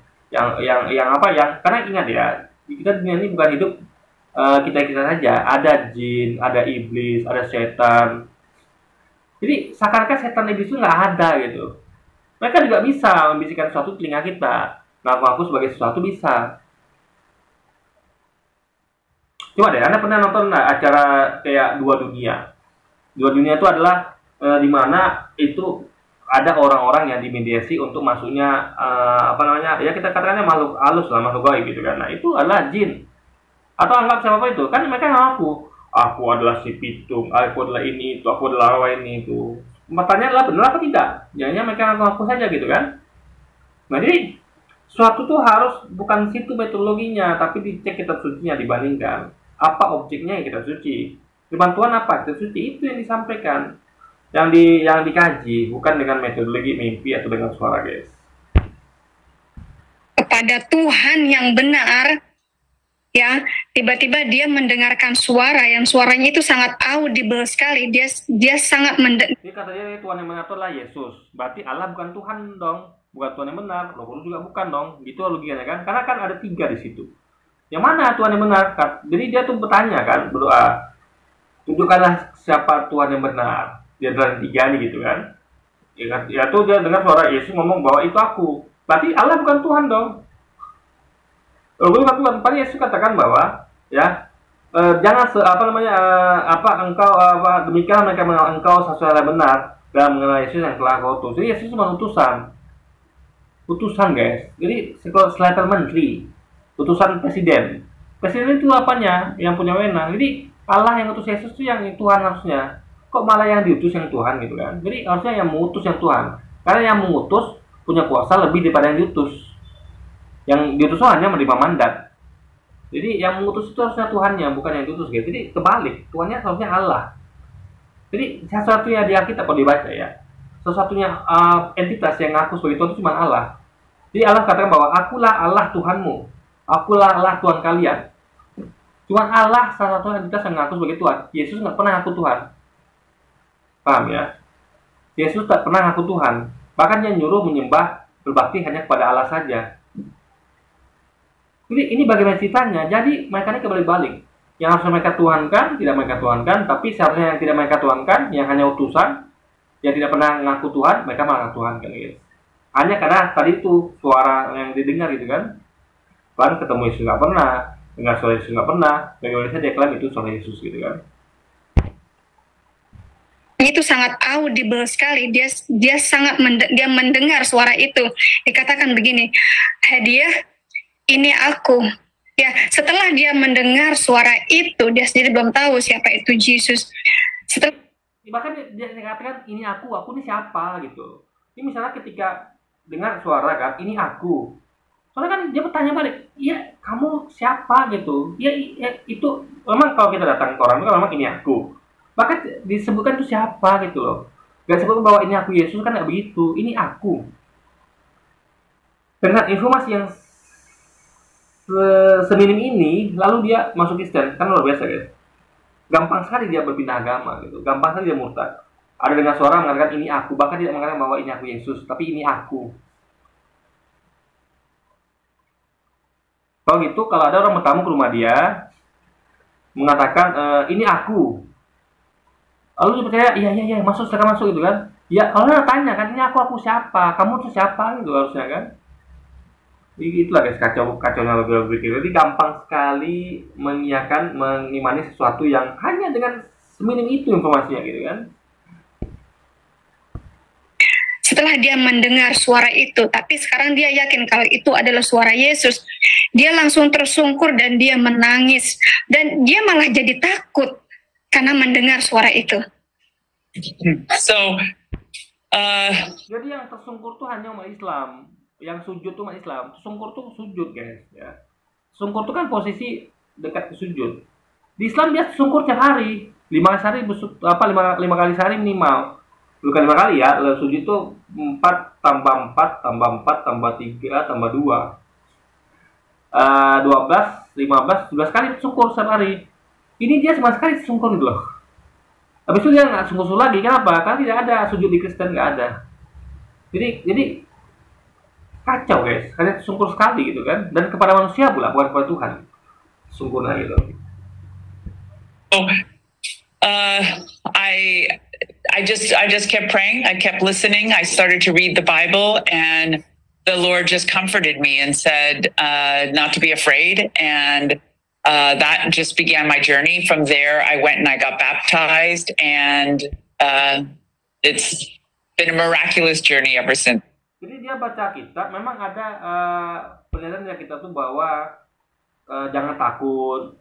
karena ingat ya, kita dunia ini bukan hidup kita saja, ada jin, ada iblis, ada setan. Jadi seakan-akan setan iblis itu nggak ada gitu. Mereka juga bisa membisikkan sesuatu telinga kita, ngaku-ngaku sebagai sesuatu bisa. Coba deh, Anda pernah nonton acara kayak Dua Dunia? Dua Dunia itu adalah di mana itu ada orang-orang yang dimediasi untuk masuknya ya kita katakannya makhluk halus lah, makhluk gaib gitu kan. Nah itu adalah jin atau anggap siapa itu, kan mereka ngaku aku adalah si pitung, aku adalah ini itu, aku adalah rawa ini itu. Pertanyaan adalah benar apa tidak? Jangan mereka ngaku saja gitu kan. Nah jadi suatu tuh harus bukan situ metodologinya, tapi dicek kitab sucinya, dibandingkan apa objeknya yang kita suci, firman Tuhan apa kita suci, itu yang disampaikan, yang dikaji, bukan dengan metodologi mimpi atau dengan suara, guys. Kepada Tuhan yang benar, ya, tiba-tiba dia mendengarkan suara yang suaranya itu sangat audible sekali. Dia sangat Jadi katanya Tuhan yang benar itu adalah Yesus. Berarti Allah bukan Tuhan dong, bukan Tuhan yang benar. Roh Kudus juga bukan dong. Gitu logikanya kan? Karena kan ada 3 di situ. Yang mana Tuhan yang benar? Jadi dia tuh bertanya kan, berdoa, tunjukkanlah siapa Tuhan yang benar. Dia dalam 3 nih gitu kan? Ya tuh dia dengar suara Yesus ngomong bahwa itu aku. Berarti Allah bukan Tuhan dong. Tuhan, Yesus katakan bahwa ya jangan demikian mereka mengenal engkau sesuai benar dan mengenal Yesus yang telah kau utus. Jadi Yesus cuma utusan guys. Jadi selevel menteri, utusan presiden itu apanya yang punya wewenang. Jadi Allah yang utus Yesus itu yang Tuhan harusnya. Kok malah yang diutus yang Tuhan gitu kan? Jadi harusnya yang mengutus yang Tuhan, karena yang mengutus punya kuasa lebih daripada yang diutus. Yang diutus hanya menerima mandat. Jadi yang mengutus itu harusnya Tuhannya, bukan yang diutus gitu. Jadi kebalik, Tuhannya harusnya Allah. Jadi satu-satunya di Alkitab kalau dibaca ya, satu-satunya entitas yang ngaku sebagai Tuhan itu cuma Allah. Jadi Allah katakan bahwa akulah Allah Tuhanmu, akulah Allah Tuhan kalian. Cuma Allah salah satu entitas yang ngaku sebagai Tuhan. Yesus nggak pernah ngaku Tuhan. Paham ya? Yesus tak pernah ngaku Tuhan. Bahkan dia nyuruh menyembah, berbakti hanya kepada Allah saja. Jadi ini bagaimana ceritanya? Jadi mereka ini kebalik-balik. Yang harus mereka tuhankan, tidak mereka tuhankan. Tapi seharusnya yang tidak mereka tuhankan, yang hanya utusan, yang tidak pernah ngaku Tuhan, mereka malah tuhankan, guys. Hanya karena tadi itu suara yang didengar gitu kan. Kan ketemu Yesus nggak pernah, dengar suara Yesus nggak pernah. Bagaimana saja dia klaim itu suara Yesus gitu kan. Itu sangat audible sekali. Dia sangat dia mendengar suara itu. Dikatakan begini, hadiah ini aku. Ya, setelah dia mendengar suara itu, dia sendiri belum tahu siapa itu Yesus. Bahkan dia katakan ini aku ini siapa gitu. Ini misalnya ketika dengar suara kan, ini aku. Soalnya kan dia bertanya balik, iya kamu siapa gitu. Ya itu memang kalau kita datang ke orang itu memang ini aku. Bahkan disebutkan itu siapa gitu loh. Gak disebutkan bahwa ini aku Yesus, kan nggak begitu. Ini aku. Dengan informasi yang seminim ini, lalu dia masuk Kristen, kan luar biasa guys. Gampang sekali dia berpindah agama gitu, gampang sekali dia murtad. Ada dengan suara mengatakan ini aku, bahkan tidak mengatakan bahwa ini aku Yesus, tapi ini aku. Kalau gitu, kalau ada orang bertamu ke rumah dia, mengatakan ini aku, lalu dia percaya, iya masuk, silakan masuk gitu kan. Ya orang tanya kan, ini aku siapa, kamu tuh siapa gitu harusnya kan. Itulah guys, kacaunya logika berpikir. Jadi gampang sekali mengimani sesuatu yang hanya dengan seminim itu informasinya gitu kan. Setelah dia mendengar suara itu, tapi sekarang dia yakin kalau itu adalah suara Yesus, dia langsung tersungkur dan dia menangis, dan dia malah jadi takut karena mendengar suara itu. So, jadi yang tersungkur tuh hanya umat Islam, yang sujud tuh umat Islam. Tersungkur tuh sujud guys, ya. Sungkur tuh kan posisi dekat ke sujud. Di Islam dia sungkur tiap hari, 5 kali sehari, 5 kali sehari minimal. Bukan 5 kali ya, sujud itu 4 tambah 4 tambah 4 tambah 3 tambah 2, 12, 15, 12 kali sungkur sehari. Ini dia sama sekali sungkur gitu loh. Habis itu dia nggak sungkur lagi, kenapa? Karena tidak ada sujud di Kristen, nggak ada. Jadi kacau guys, kalian sungkur sekali gitu kan, dan kepada manusia pula, bukan kepada Tuhan. Sungkurnya gitu. I just kept praying. I kept listening. I started to read the Bible, and the Lord just comforted me and said not to be afraid. And that just began my journey. From there, I went and I got baptized, and it's been a miraculous journey ever since. Jadi dia baca kitab, memang ada penelitian dari kita tuh bahwa jangan takut,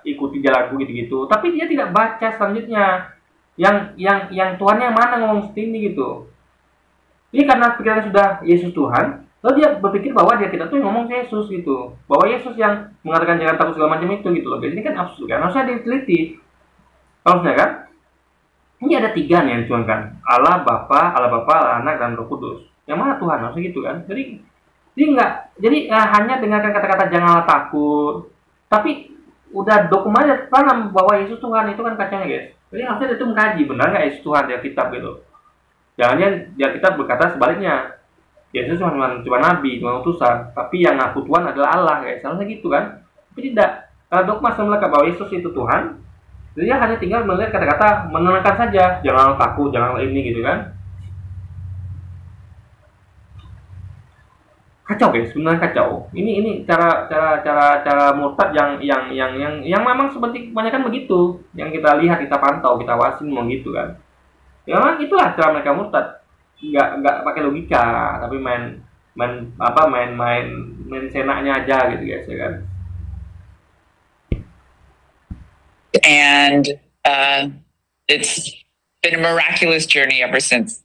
ikuti jalanku gitu-gitu. Tapi dia tidak baca selanjutnya yang Tuhannya mana ngomong seperti ini gitu. Ini karena pikirannya sudah Yesus Tuhan, lalu dia berpikir bahwa dia kita tuh yang ngomong Yesus gitu, bahwa Yesus yang mengatakan jangan takut segala macam itu gitu loh. Jadi ini kan absurd kan, harusnya diteliti, harusnya kan. Ini ada 3 nih yang dicuankan, Allah Bapa, Allah Anak, dan Roh Kudus. Yang mana Tuhan, harusnya gitu kan. Jadi hanya dengarkan kata-kata janganlah takut, tapi udah dokumennya tanam bahwa Yesus Tuhan, itu kan kacanya guys. Jadi harusnya itu mengkaji benar nggak Yesus Tuhan dia kitab gitu. Jangan dia kitab berkata sebaliknya, Yesus cuma nabi, cuma utusan, tapi yang ngaku Tuhan adalah Allah guys. Harusnya gitu kan. Tapi tidak. Kalau dogma melekat bahwa Yesus itu Tuhan, jadi dia hanya tinggal melihat kata-kata menenangkan saja, jangan takut, jangan ini gitu kan. Kacau guys, benar kacau. Ini cara murtad yang memang seperti kebanyakan begitu, yang kita lihat, kita pantau, kita wasin memang gitu kan. Ya memang itulah cara mereka murtad. Nggak pakai logika, tapi main senaknya aja gitu guys ya kan. And it's been a miraculous journey ever since.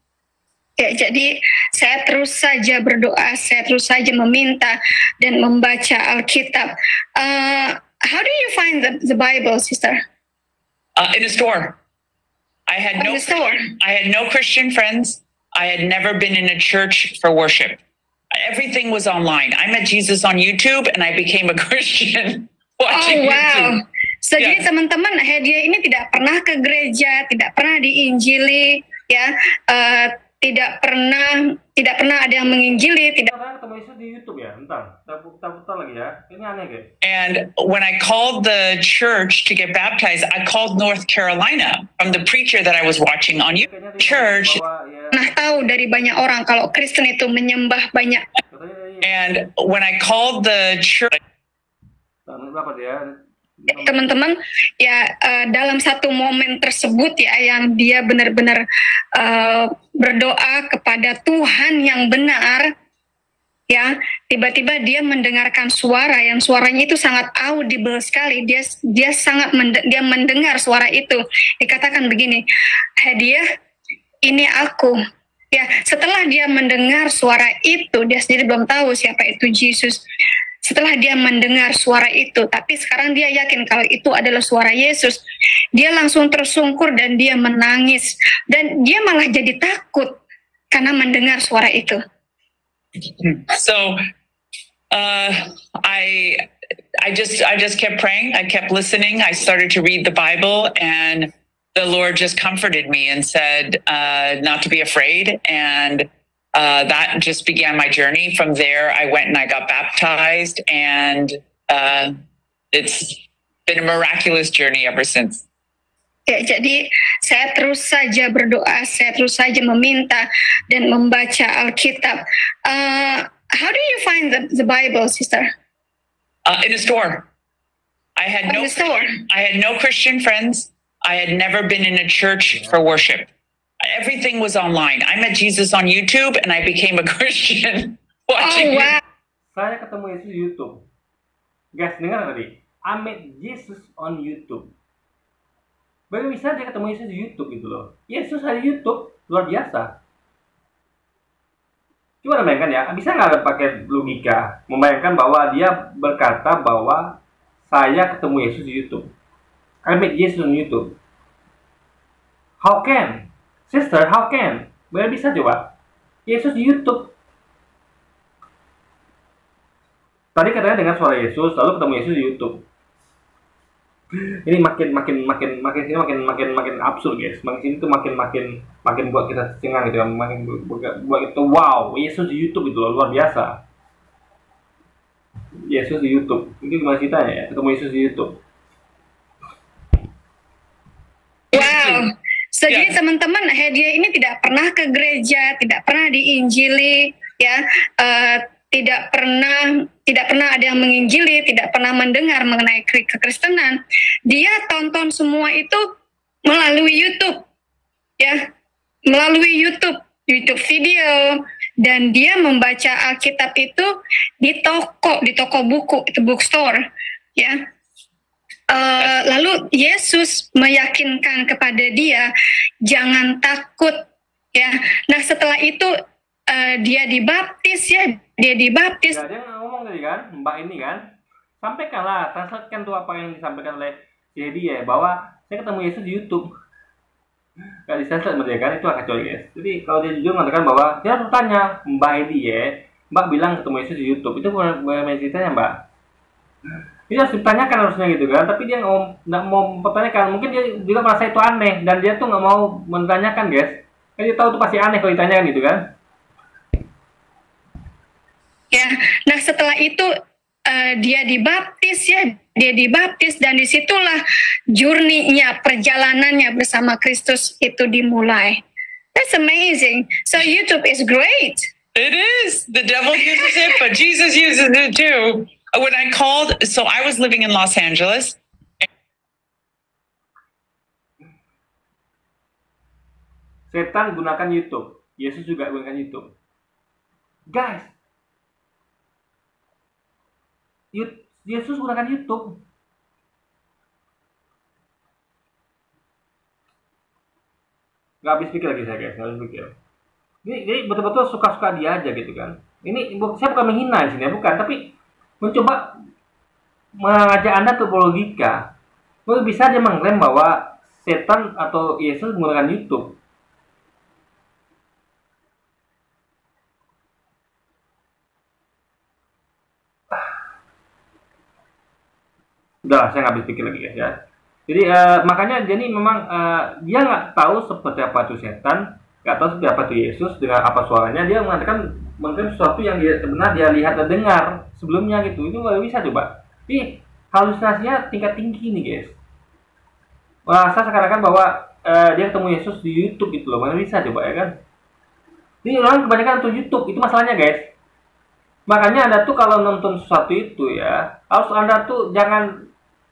Ya, jadi saya terus saja berdoa, saya terus saja meminta dan membaca Alkitab. How do you find the Bible, sister? In a store. I had no Christian friends. I had never been in a church for worship. Everything was online. I met Jesus on YouTube, and I became a Christian watching YouTube. So, jadi teman-teman, Hedia ini tidak pernah ke gereja, tidak pernah diinjili, ya, tidak pernah ada yang menginjili, tidak. Ketemu Yesus di YouTube ya, bentar, kita lagi ya, ini aneh guys. And when I called the church to get baptized, I called North Carolina from the preacher that I was watching on YouTube. Church. Nah, tahu dari banyak orang kalau Kristen itu menyembah banyak. And when I called the church. Teman-teman, ya dalam satu momen tersebut ya yang dia benar-benar berdoa kepada Tuhan yang benar, ya tiba-tiba dia mendengarkan suara yang suaranya itu sangat audible sekali. Dia sangat dia mendengar suara itu. Dikatakan begini, Hadiah, ini aku. Ya, setelah dia mendengar suara itu, dia sendiri belum tahu siapa itu Yesus. Setelah dia mendengar suara itu, tapi sekarang dia yakin kalau itu adalah suara Yesus, dia langsung tersungkur dan dia menangis, dan dia malah jadi takut karena mendengar suara itu. So, I just kept praying. I kept listening. I started to read the Bible, and the Lord just comforted me and said not to be afraid. And that just began my journey. From there, I went and I got baptized, and it's been a miraculous journey ever since. Ya, jadi saya terus saja berdoa, saya terus saja meminta dan membaca Alkitab. How do you find the Bible, sister? In a store. I had no Christian friends. I had never been in a church for worship. Everything was online. I met Jesus on YouTube and I became a Christian watching wow. Saya ketemu Yesus di YouTube. Guys, dengar tadi. I met Jesus on YouTube. Bagaimana bisa dia ketemu Yesus di YouTube gitu loh. Yesus ada YouTube, luar biasa. Coba bayangkan ya, bisa nggak pakai logika membayangkan bahwa dia berkata bahwa saya ketemu Yesus di YouTube. I met Jesus on YouTube. How can? Sister, how can? Bagaimana bisa coba? Yesus di YouTube. Tadi katanya dengar suara Yesus, lalu ketemu Yesus di YouTube. Ini makin absurd, guys. Makin sini tuh makin buat kita cengang gitu kan, makin buat itu wow, Yesus di YouTube itu luar biasa. Yesus di YouTube. Ini gimana ceritanya ya? Ketemu Yesus di YouTube. Wow. So, jadi teman-teman, dia ini tidak pernah ke gereja, tidak pernah diinjili, ya. Tidak pernah ada yang menginjili, tidak pernah mendengar mengenai kekristenan. Dia tonton semua itu melalui YouTube, ya, melalui YouTube video, dan dia membaca Alkitab itu di toko buku, itu bookstore, ya. Lalu Yesus meyakinkan kepada dia, jangan takut, ya. Nah, setelah itu dia dibaptis, ya. Dia dibaptis. Nah, dia ngomong tadi kan, Mbak ini kan, sampaikanlah, translatekan tuh apa yang disampaikan oleh si Hedi ya, bahwa saya ketemu Yesus di YouTube. Gak ditranslate mereka kan, itu kacau guys. Jadi kalau dia jujur mengatakan bahwa dia harus tanya Mbak Hedi ya, Mbak bilang ketemu Yesus di YouTube, itu bagaimana ceritanya Mbak? Itu harus ditanyakan harusnya gitu kan, tapi dia nggak mau mempertanyakan. Mungkin dia juga merasa itu aneh dan dia tuh nggak mau menanyakan guys. Kan dia tahu itu pasti aneh kalau ditanyakan gitu kan. Ya, nah setelah itu dia dibaptis, ya, dia dibaptis, dan disitulah journey-nya, perjalanannya bersama Kristus itu dimulai. That's amazing. So YouTube is great. It is. The devil uses it, but Jesus uses it too. When I called, so I was living in Los Angeles. Setan gunakan YouTube. Yesus juga gunakan YouTube. Guys, Yesus gunakan YouTube. Gak habis pikir lagi saya guys, gak habis pikir. Ini betul-betul suka-suka dia aja gitu kan. Ini saya bukan menghina di sini, bukan, tapi mencoba mengajak Anda untuk berlogika. Bisa dia mengklaim bahwa setan atau Yesus menggunakan YouTube. Udah, saya nggak habis pikir lagi guys ya. Jadi makanya jadi memang dia nggak tahu seperti apa itu setan, nggak tahu seperti apa itu Yesus dengan apa suaranya. Dia mengatakan mungkin sesuatu yang dia benar dia lihat dan dengar sebelumnya gitu. Itu nggak bisa coba. Ini halusinasinya tingkat tinggi nih guys. Merasa sekarang bahwa dia ketemu Yesus di YouTube gitu loh. Mana bisa coba ya kan? Ini orang kebanyakan nonton YouTube, itu masalahnya guys. Makanya Anda tuh kalau nonton sesuatu itu ya, harus Anda tuh jangan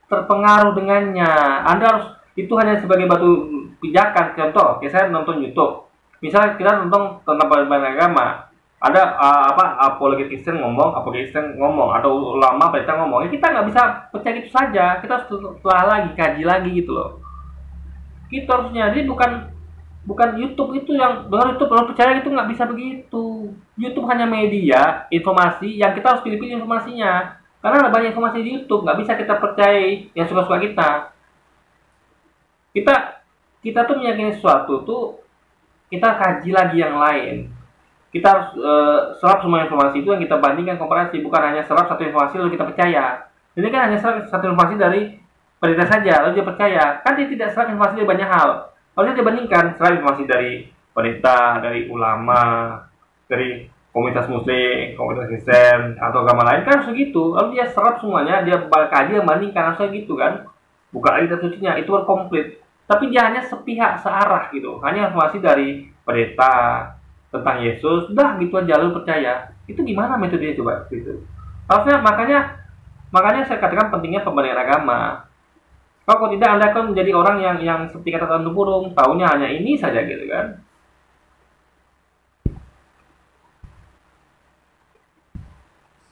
terpengaruh dengannya. Anda harus, itu hanya sebagai batu pijakan. Contoh, kayak saya nonton YouTube. Misalnya kita nonton tentang beragama, ada apologet Kristen ngomong, atau ulama pendeta ngomong. Ya, kita nggak bisa percaya itu saja. Kita harus telah lagi, kaji lagi gitu loh. Kita harusnya, jadi bukan YouTube itu yang dengar YouTube lalu percaya, itu nggak bisa begitu. YouTube hanya media informasi yang kita harus pilih-pilih informasinya. Karena ada banyak informasi di YouTube, nggak bisa kita percaya yang suka-suka kita. Kita tuh meyakini sesuatu tuh kita kaji lagi yang lain. Kita harus serap semua informasi itu yang kita bandingkan komparasi, bukan hanya serap satu informasi lalu kita percaya. Ini kan hanya serap satu informasi dari pendeta saja lalu dia percaya. Kan dia tidak serap informasi dari banyak hal. Kalau dia bandingkan serap informasi dari pendeta, dari ulama, dari komunitas muslim, komunitas Kristen, atau agama lain kan harus gitu. Lalu dia serap semuanya, dia kaji, bandingkan, harusnya gitu kan. Buka lagi sucinya, itu komplit. tapi dia hanya sepihak, searah gitu, hanya informasi dari pendeta tentang Yesus, dah gitu aja lalu percaya. Itu gimana metodenya coba gitu? Harusnya makanya saya katakan pentingnya pembandingan agama. Kalau tidak, Anda akan menjadi orang yang seperti kata Tuhan burung, taunya hanya ini saja gitu kan.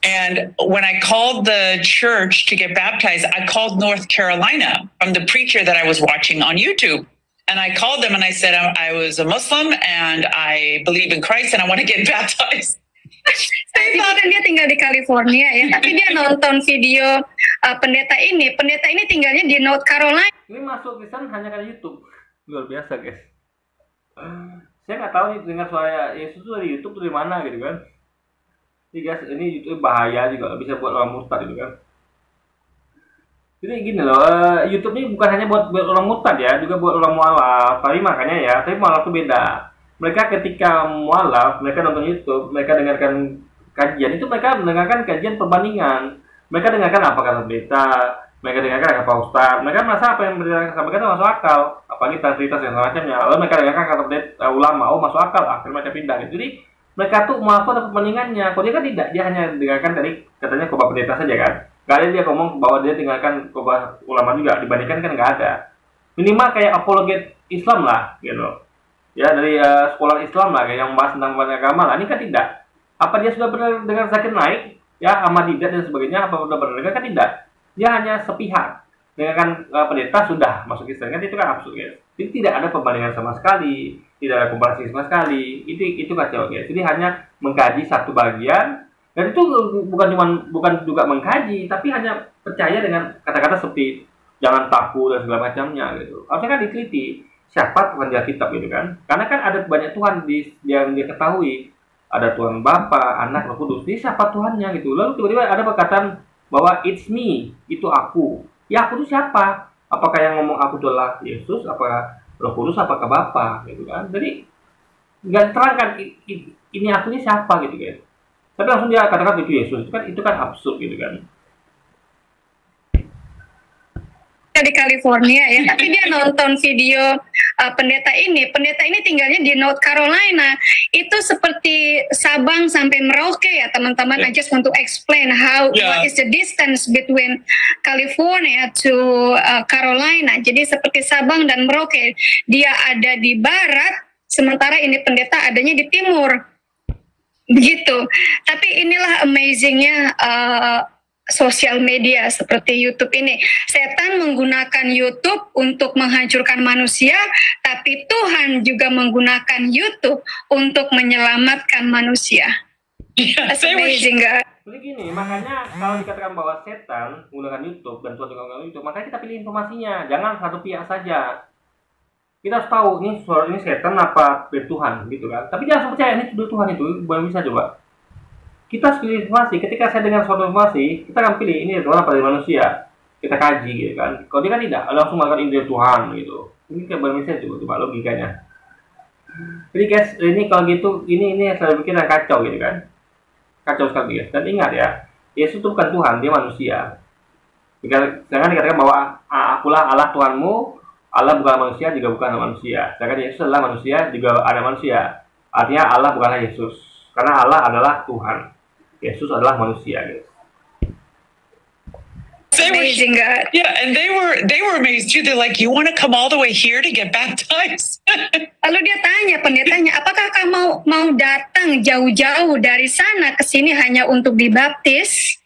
And when I called the church to get baptized, I called North Carolina from the preacher that I was watching on YouTube. And I called them and I said, I was a Muslim and I believe in Christ and I want to get baptized. Saya kan dia tinggal di California ya, tapi dia nonton video pendeta ini tinggalnya di North Carolina. Ini masuk Kristen hanya karena YouTube, luar biasa guys. Saya nggak tahu nih dengar suara Yesus itu dari YouTube dari mana gitu kan. Ini guys, ini YouTube bahaya juga, bisa buat orang murtad gitu kan. Jadi gini loh, YouTube ini bukan hanya buat orang murtad ya, juga buat orang mualaf. Tapi makanya ya, tapi mualaf itu beda. Mereka ketika mualaf, mereka nonton YouTube, mereka dengarkan kajian, itu mereka mendengarkan kajian perbandingan. Mereka dengarkan apa kata pendeta, mereka dengarkan apa ustaz, mereka merasa apa yang disampaikan itu masuk akal, apalagi transitas dan semacamnya. Lalu mereka dengarkan kata pendeta, ulama, oh masuk akal, akhirnya mereka pindah. Jadi mereka tuh mualaf ada perbandingannya. Kalau dia kan tidak, dia hanya dengarkan dari katanya khotbah pendeta saja kan. Gak ada dia ngomong bahwa dia dengarkan khotbah ulama juga, dibandingkan kan nggak ada. Minimal kayak apologet Islam lah, gitu. Ya dari sekolah Islam lah yang membahas tentang agama lah, ini kan tidak. Apa dia sudah benar dengan Zakir Naik, ya Ahmadiyyah dan sebagainya, apa sudah benar kan tidak. Dia hanya sepihak dengan pendeta sudah masuk Islam, kan itu kan absurd guys. Jadi tidak ada perbandingan sama sekali, tidak ada komparasi sama sekali. Itu kacau guys. Jadi hanya mengkaji satu bagian, dan itu bukan juga mengkaji, tapi hanya percaya dengan kata-kata seperti jangan takut dan segala macamnya gitu. Harusnya kan diteliti siapa Tuhan di Alkitab gitu kan, karena kan ada banyak Tuhan yang dia ketahui, ada Tuhan Bapa, Anak, Roh Kudus. Jadi siapa Tuhannya gitu. Lalu tiba-tiba ada perkataan bahwa it's me, itu aku. Ya aku itu siapa? Apakah yang ngomong aku adalah Yesus, apakah Roh Kudus, apakah Bapa gitu kan. Jadi nggak terangkan ini aku ini siapa gitu kan. Tapi langsung dia katakan itu Yesus, itu kan absurd gitu kan. Di California ya, tapi dia nonton video pendeta ini tinggalnya di North Carolina. Itu seperti Sabang sampai Merauke ya teman-teman. I just want to explain what is the distance between California to Carolina. Jadi seperti Sabang dan Merauke, dia ada di barat, sementara ini pendeta adanya di timur. Begitu. Tapi inilah amazingnya sosial media seperti YouTube ini. Setan menggunakan YouTube untuk menghancurkan manusia, tapi Tuhan juga menggunakan YouTube untuk menyelamatkan manusia. That's amazing, God. Jadi gini, makanya kalau dikatakan bahwa setan menggunakan YouTube dan Tuhan menggunakan YouTube, makanya kita pilih informasinya, jangan satu pihak saja. Kita harus tahu ini setan apa dari Tuhan gitu kan. Tapi jangan percaya ini dari Tuhan, itu bukan bisa coba. Kita harus pilih informasi. Ketika saya dengar suatu informasi, kita akan pilih ini adalah apa dari manusia. Kita kaji gitu kan. Kalau dia kan tidak, langsung mengatakan ini dari Tuhan gitu. Ini kayak manusia coba logikanya. Jadi guys, ini kalau gitu, ini saya pikir kacau gitu kan. Kacau sekali guys. Dan ingat ya, Yesus itu bukan Tuhan, dia manusia. Jangan dikatakan bahwa akulah Allah Tuhanmu, Allah bukan manusia, juga bukan manusia. Sedangkan Yesus adalah manusia, juga ada manusia. Artinya Allah bukanlah Yesus. Karena Allah adalah Tuhan. Yesus adalah manusia, guys. Amazing, God. Yeah, and they were amazed too. They're like, you want to come all the way here to get baptized? Lalu dia tanya pendetanya, apakah kamu mau datang jauh-jauh dari sana ke sini hanya untuk dibaptis?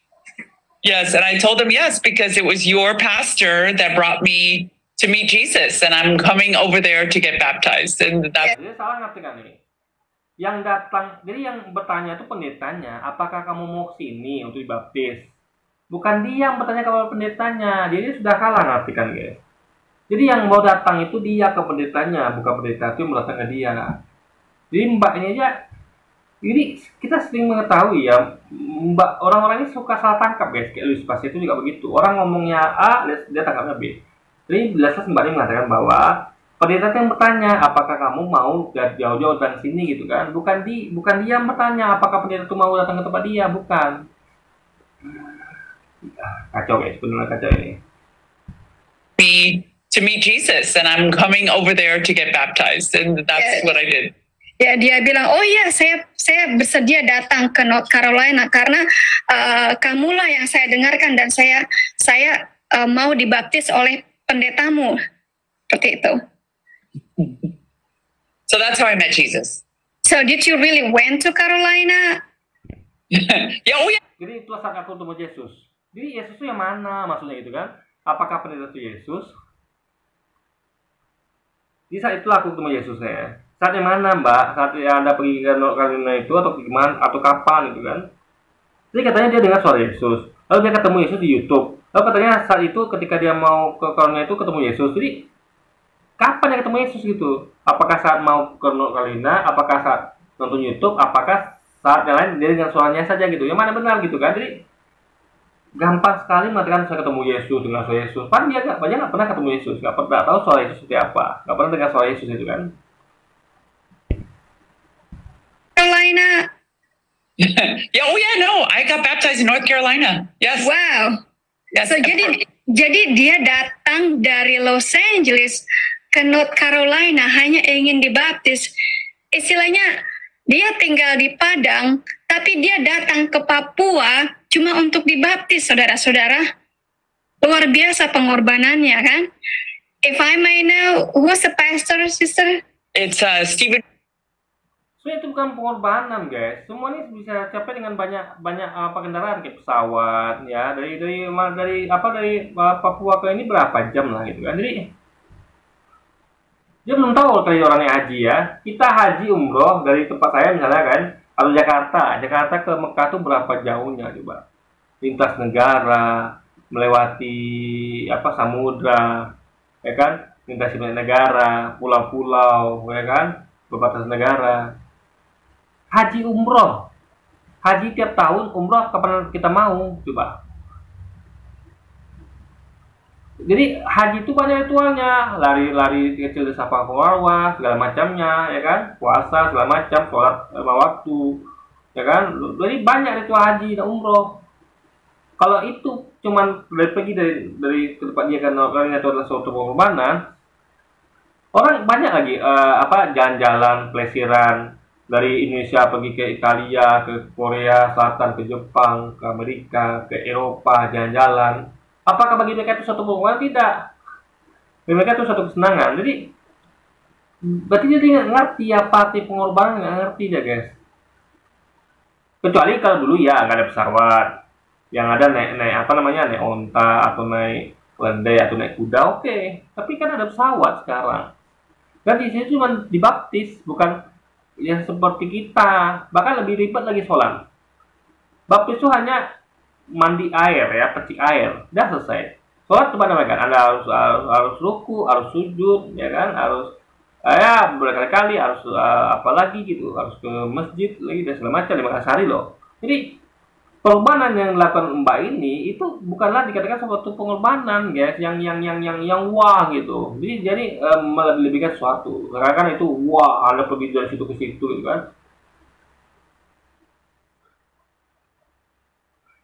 Yes, and I told him yes, because it was your pastor that brought me to meet Jesus, and I'm coming over there to get baptized. And that's... Jadi salah ngerti kan nih? Yang datang, jadi yang bertanya itu pendetanya, apakah kamu mau ke sini untuk dibaptis? Bukan dia yang bertanya kepada pendetanya, dia sudah kalah ngerti kan guys. Jadi yang mau datang itu dia ke pendetanya, bukan pendeta itu yang datang ke dia. Jadi mbak ini aja, jadi kita sering mengetahui ya, mbak orang-orang ini suka salah tangkap guys, kayak Luis Pas itu juga begitu. Orang ngomongnya A, dia tangkapnya B. Jadi jelasnya mbak ini mengatakan bahwa pendeta yang bertanya, apakah kamu mau jauh-jauh dari sini gitu kan? Bukan dia yang bertanya, apakah pendeta itu mau datang ke tempat dia, bukan. Kacau guys, benar kacau ini. to meet Jesus, and I'm coming over there to get baptized, and that's what I did. Ya, dia bilang, oh iya, saya bersedia datang ke North Carolina karena kamulah yang saya dengarkan dan saya mau dibaptis oleh pendetamu, seperti itu. So that's how I met Jesus. So did you really went to Carolina? Yeah, oh yeah. Jadi itulah saat aku ketemu Yesus. Jadi Yesus itu yang mana maksudnya gitu kan? Apakah pendeta itu Yesus? Di saat itulah aku ketemu Yesusnya. Saat yang mana, Mbak? Saat Anda pergi ke North Carolina itu atau gimana atau kapan gitu kan? Jadi katanya dia dengar suara Yesus. Lalu dia ketemu Yesus di YouTube. Lalu katanya saat itu ketika dia mau ke Carolina itu ketemu Yesus. Jadi kapan dia ketemu Yesus gitu? Apakah saat mau ke North Carolina? Apakah saat nonton YouTube? Apakah saat yang lain dia dengar suaranya saja gitu? Yang mana benar gitu kan? Jadi gampang sekali mengatakan saya ketemu Yesus dengan suara Yesus. Padahal dia nggak pernah ketemu Yesus, nggak pernah tahu suara Yesus seperti apa, nggak pernah dengar suara Yesus itu kan. Carolina. Yeah, oh yeah, no, I got baptized in North Carolina. Yes. Wow. Yes. So jadi dia datang dari Los Angeles ke North Carolina hanya ingin dibaptis. Istilahnya dia tinggal di Padang, tapi dia datang ke Papua cuma untuk dibaptis, saudara-saudara. Luar biasa pengorbanannya kan? If I may know, who's the pastor, sister? It's Stephen. So itu bukan pengorbanan guys, semua ini bisa capai dengan banyak kendaraan kayak pesawat ya dari Papua ke ini berapa jam lah gitu kan. Jadi dia belum tahu kali orangnya haji ya. Kita haji umroh dari tempat saya misalnya kan, atau Jakarta ke Mekah tuh berapa jauhnya coba? Lintas negara, melewati samudra, ya kan? Lintas negara, pulau-pulau, ya kan? Berbatasan negara. Haji umroh, haji tiap tahun, umroh kapan kita mau, coba. Jadi haji itu banyak ritualnya, lari kecil di Safa Marwah, segala macamnya, ya kan? Puasa segala macam, sholat 5 waktu, ya kan? Jadi banyak ritual haji dan umroh. Kalau itu cuman pergi dari tempat dia kan itu adalah suatu pengorbanan, orang banyak lagi jalan-jalan, pelesiran. Dari Indonesia pergi ke Italia, ke Korea Selatan, ke Jepang, ke Amerika, ke Eropa, jalan-jalan. Apakah bagi mereka itu suatu pengorbanan? Tidak. Bagi mereka itu suatu kesenangan. Jadi, berarti dia tidak ngerti apa arti pengorbanan, nggak ngerti dia guys. Kecuali kalau dulu ya nggak ada pesawat, yang ada naik onta atau naik keledai atau naik kuda, oke. Tapi kan ada pesawat sekarang. Dan di sini cuma dibaptis, bukan ya seperti kita, bahkan lebih ribet lagi sholat. Baptis itu hanya mandi air ya, pecik air, udah selesai. Sholat coba namanya kan, Anda harus ruku, harus sujud, ya kan, harus berkali-kali, harus apalagi gitu, harus ke masjid lagi dan segala macam 5 kali sehari loh. Jadi pengorbanan yang dilakukan Mbak ini itu bukanlah dikatakan suatu pengorbanan guys yang wah gitu. Jadi melebihkan sesuatu. Karena kan itu wah, Anda pergi dari situ ke situ gitu kan.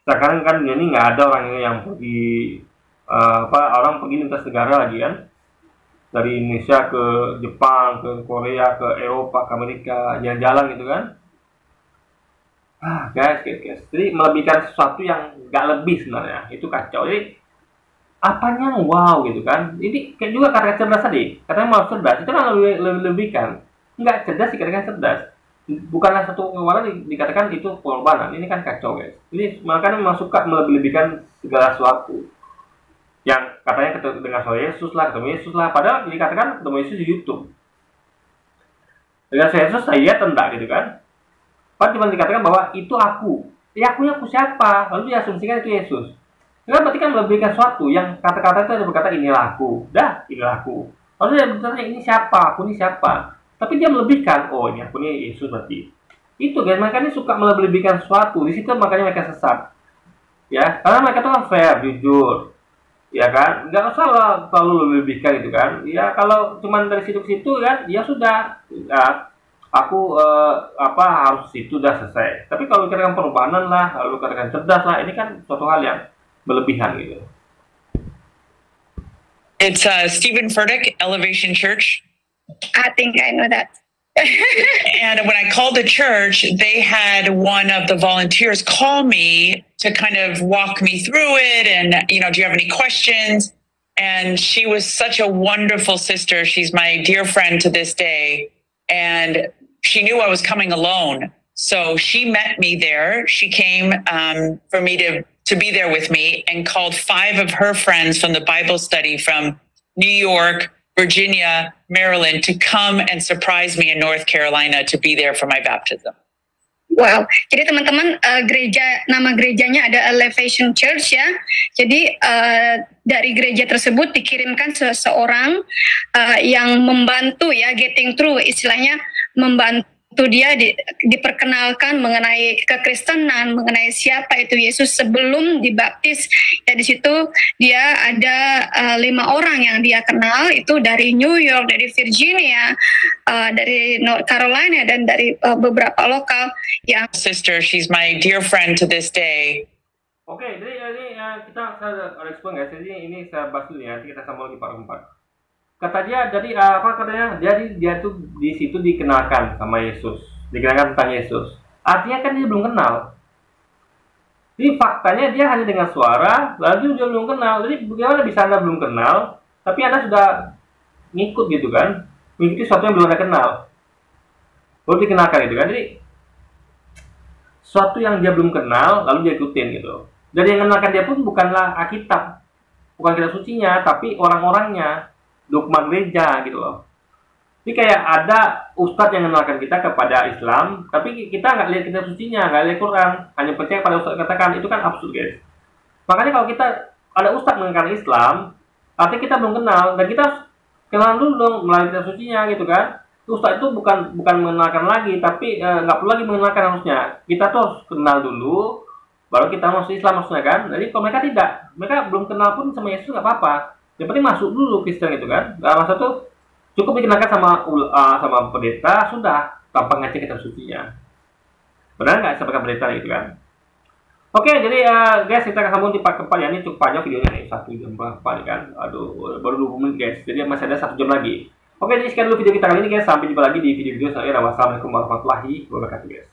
Sekarang kan ini nggak ada orang yang pergi orang pergi lintas negara lagi kan. Dari Indonesia ke Jepang, ke Korea, ke Eropa, ke Amerika, jalan-jalan gitu kan. Guys, jadi melebihkan sesuatu yang nggak lebih sebenarnya, itu kacau. Jadi apanya wow gitu kan? Ini kayak juga kata cerdas tadi, katanya mau cerdas, itu kan lebihkan. Nggak cerdas dikatakan cerdas, bukanlah satu pengorbanan dikatakan itu pengorbanan. Ini kan kacau guys. Jadi makanya memang suka melebih-lebihkan segala sesuatu. Yang katanya dengan suara Yesus lah, padahal dikatakan ketemu Yesus di YouTube. Dengan suara Yesus saya tenda gitu kan? Padahal cuma dikatakan bahwa itu aku. Ya aku siapa? Lalu diasumsikan itu Yesus. Itu berarti kan melebihkan sesuatu yang kata-kata itu ada berkata inilah aku. Inilah aku. Lalu dia bertanya ini siapa? Aku ini siapa? Tapi dia melebihkan, oh ini aku ini Yesus berarti. Itu guys, makanya suka melebihkan sesuatu. Di situ makanya mereka sesat. Ya, karena mereka itu kan fair, jujur. Ya kan? Nggak usah terlalu melebihkan gitu kan. Ya kalau cuma dari situ ke situ kan, ya sudah. Ya, aku harus itu udah selesai. Tapi kalau dikatakan perubahan lah, lalu dikatakan cerdas lah, ini kan suatu hal yang berlebihan gitu. It's Stephen Furtick, Elevation Church. I think I know that. And when I called the church, they had one of the volunteers call me to kind of walk me through it. And, you know, do you have any questions? And she was such a wonderful sister. She's my dear friend to this day. And she knew I was coming alone. So she met me there. She came for me to be there with me and called 5 of her friends from the Bible study from New York, Virginia, Maryland to come and surprise me in North Carolina to be there for my baptism. Wow, jadi teman-teman nama gerejanya ada Elevation Church ya. Jadi dari gereja tersebut dikirimkan seseorang yang membantu ya, getting through, istilahnya membantu dia diperkenalkan mengenai kekristenan, mengenai siapa itu Yesus sebelum dibaptis. Ya di situ dia ada 5 orang yang dia kenal, itu dari New York, dari Virginia, dari North Carolina, dan dari beberapa lokal yang. Sister, she's my dear friend to this day. Oke, jadi ini kita respon guys. Jadi ini saya bahas dulu ya, nanti kita sambung lagi part 4. Kata dia, jadi apa katanya? Dia tuh di situ dikenalkan sama Yesus, dikenalkan tentang Yesus. Artinya kan dia belum kenal. Jadi faktanya dia hanya dengan suara, lalu dia belum kenal. Jadi bagaimana bisa Anda belum kenal, tapi Anda sudah ngikut gitu kan? Mengikuti sesuatu yang belum Anda kenal. Baru dikenalkan gitu kan? Jadi sesuatu yang dia belum kenal, lalu dia ikutin gitu. Jadi yang mengenalkan dia pun bukanlah Alkitab, bukan kitab sucinya, tapi orang-orangnya. Dogma gereja gitu loh. Ini kayak ada ustadz yang mengenalkan kita kepada Islam, tapi kita nggak lihat kitab sucinya, nggak lihat Quran, hanya percaya pada ustadz katakan, itu kan absurd guys. Makanya kalau kita ada ustadz mengenalkan Islam, artinya kita belum kenal, dan kita kenal dulu dong melalui kitab sucinya gitu kan. Ustadz itu bukan mengenalkan lagi, tapi nggak perlu lagi mengenalkan harusnya. Kita tuh harus kenal dulu, baru kita masuk Islam maksudnya kan. Jadi kalau mereka tidak, mereka belum kenal pun sama Yesus nggak apa-apa. Yang penting masuk dulu Kristen gitu kan. Gak masa tuh cukup dikenalkan sama pendeta, sudah tanpa ngecek kitab sucinya. Benar nggak sebagai pendeta gitu kan? Oke, jadi guys, kita akan sambung di part keempat ya. Ini cukup panjang videonya nih, 1 jam berapa nih kan? Aduh, baru 20 menit guys. Jadi masih ada 1 jam lagi. Oke, jadi sekian dulu video kita kali ini guys. Sampai jumpa lagi di video-video selanjutnya. Wassalamualaikum warahmatullahi wabarakatuh guys.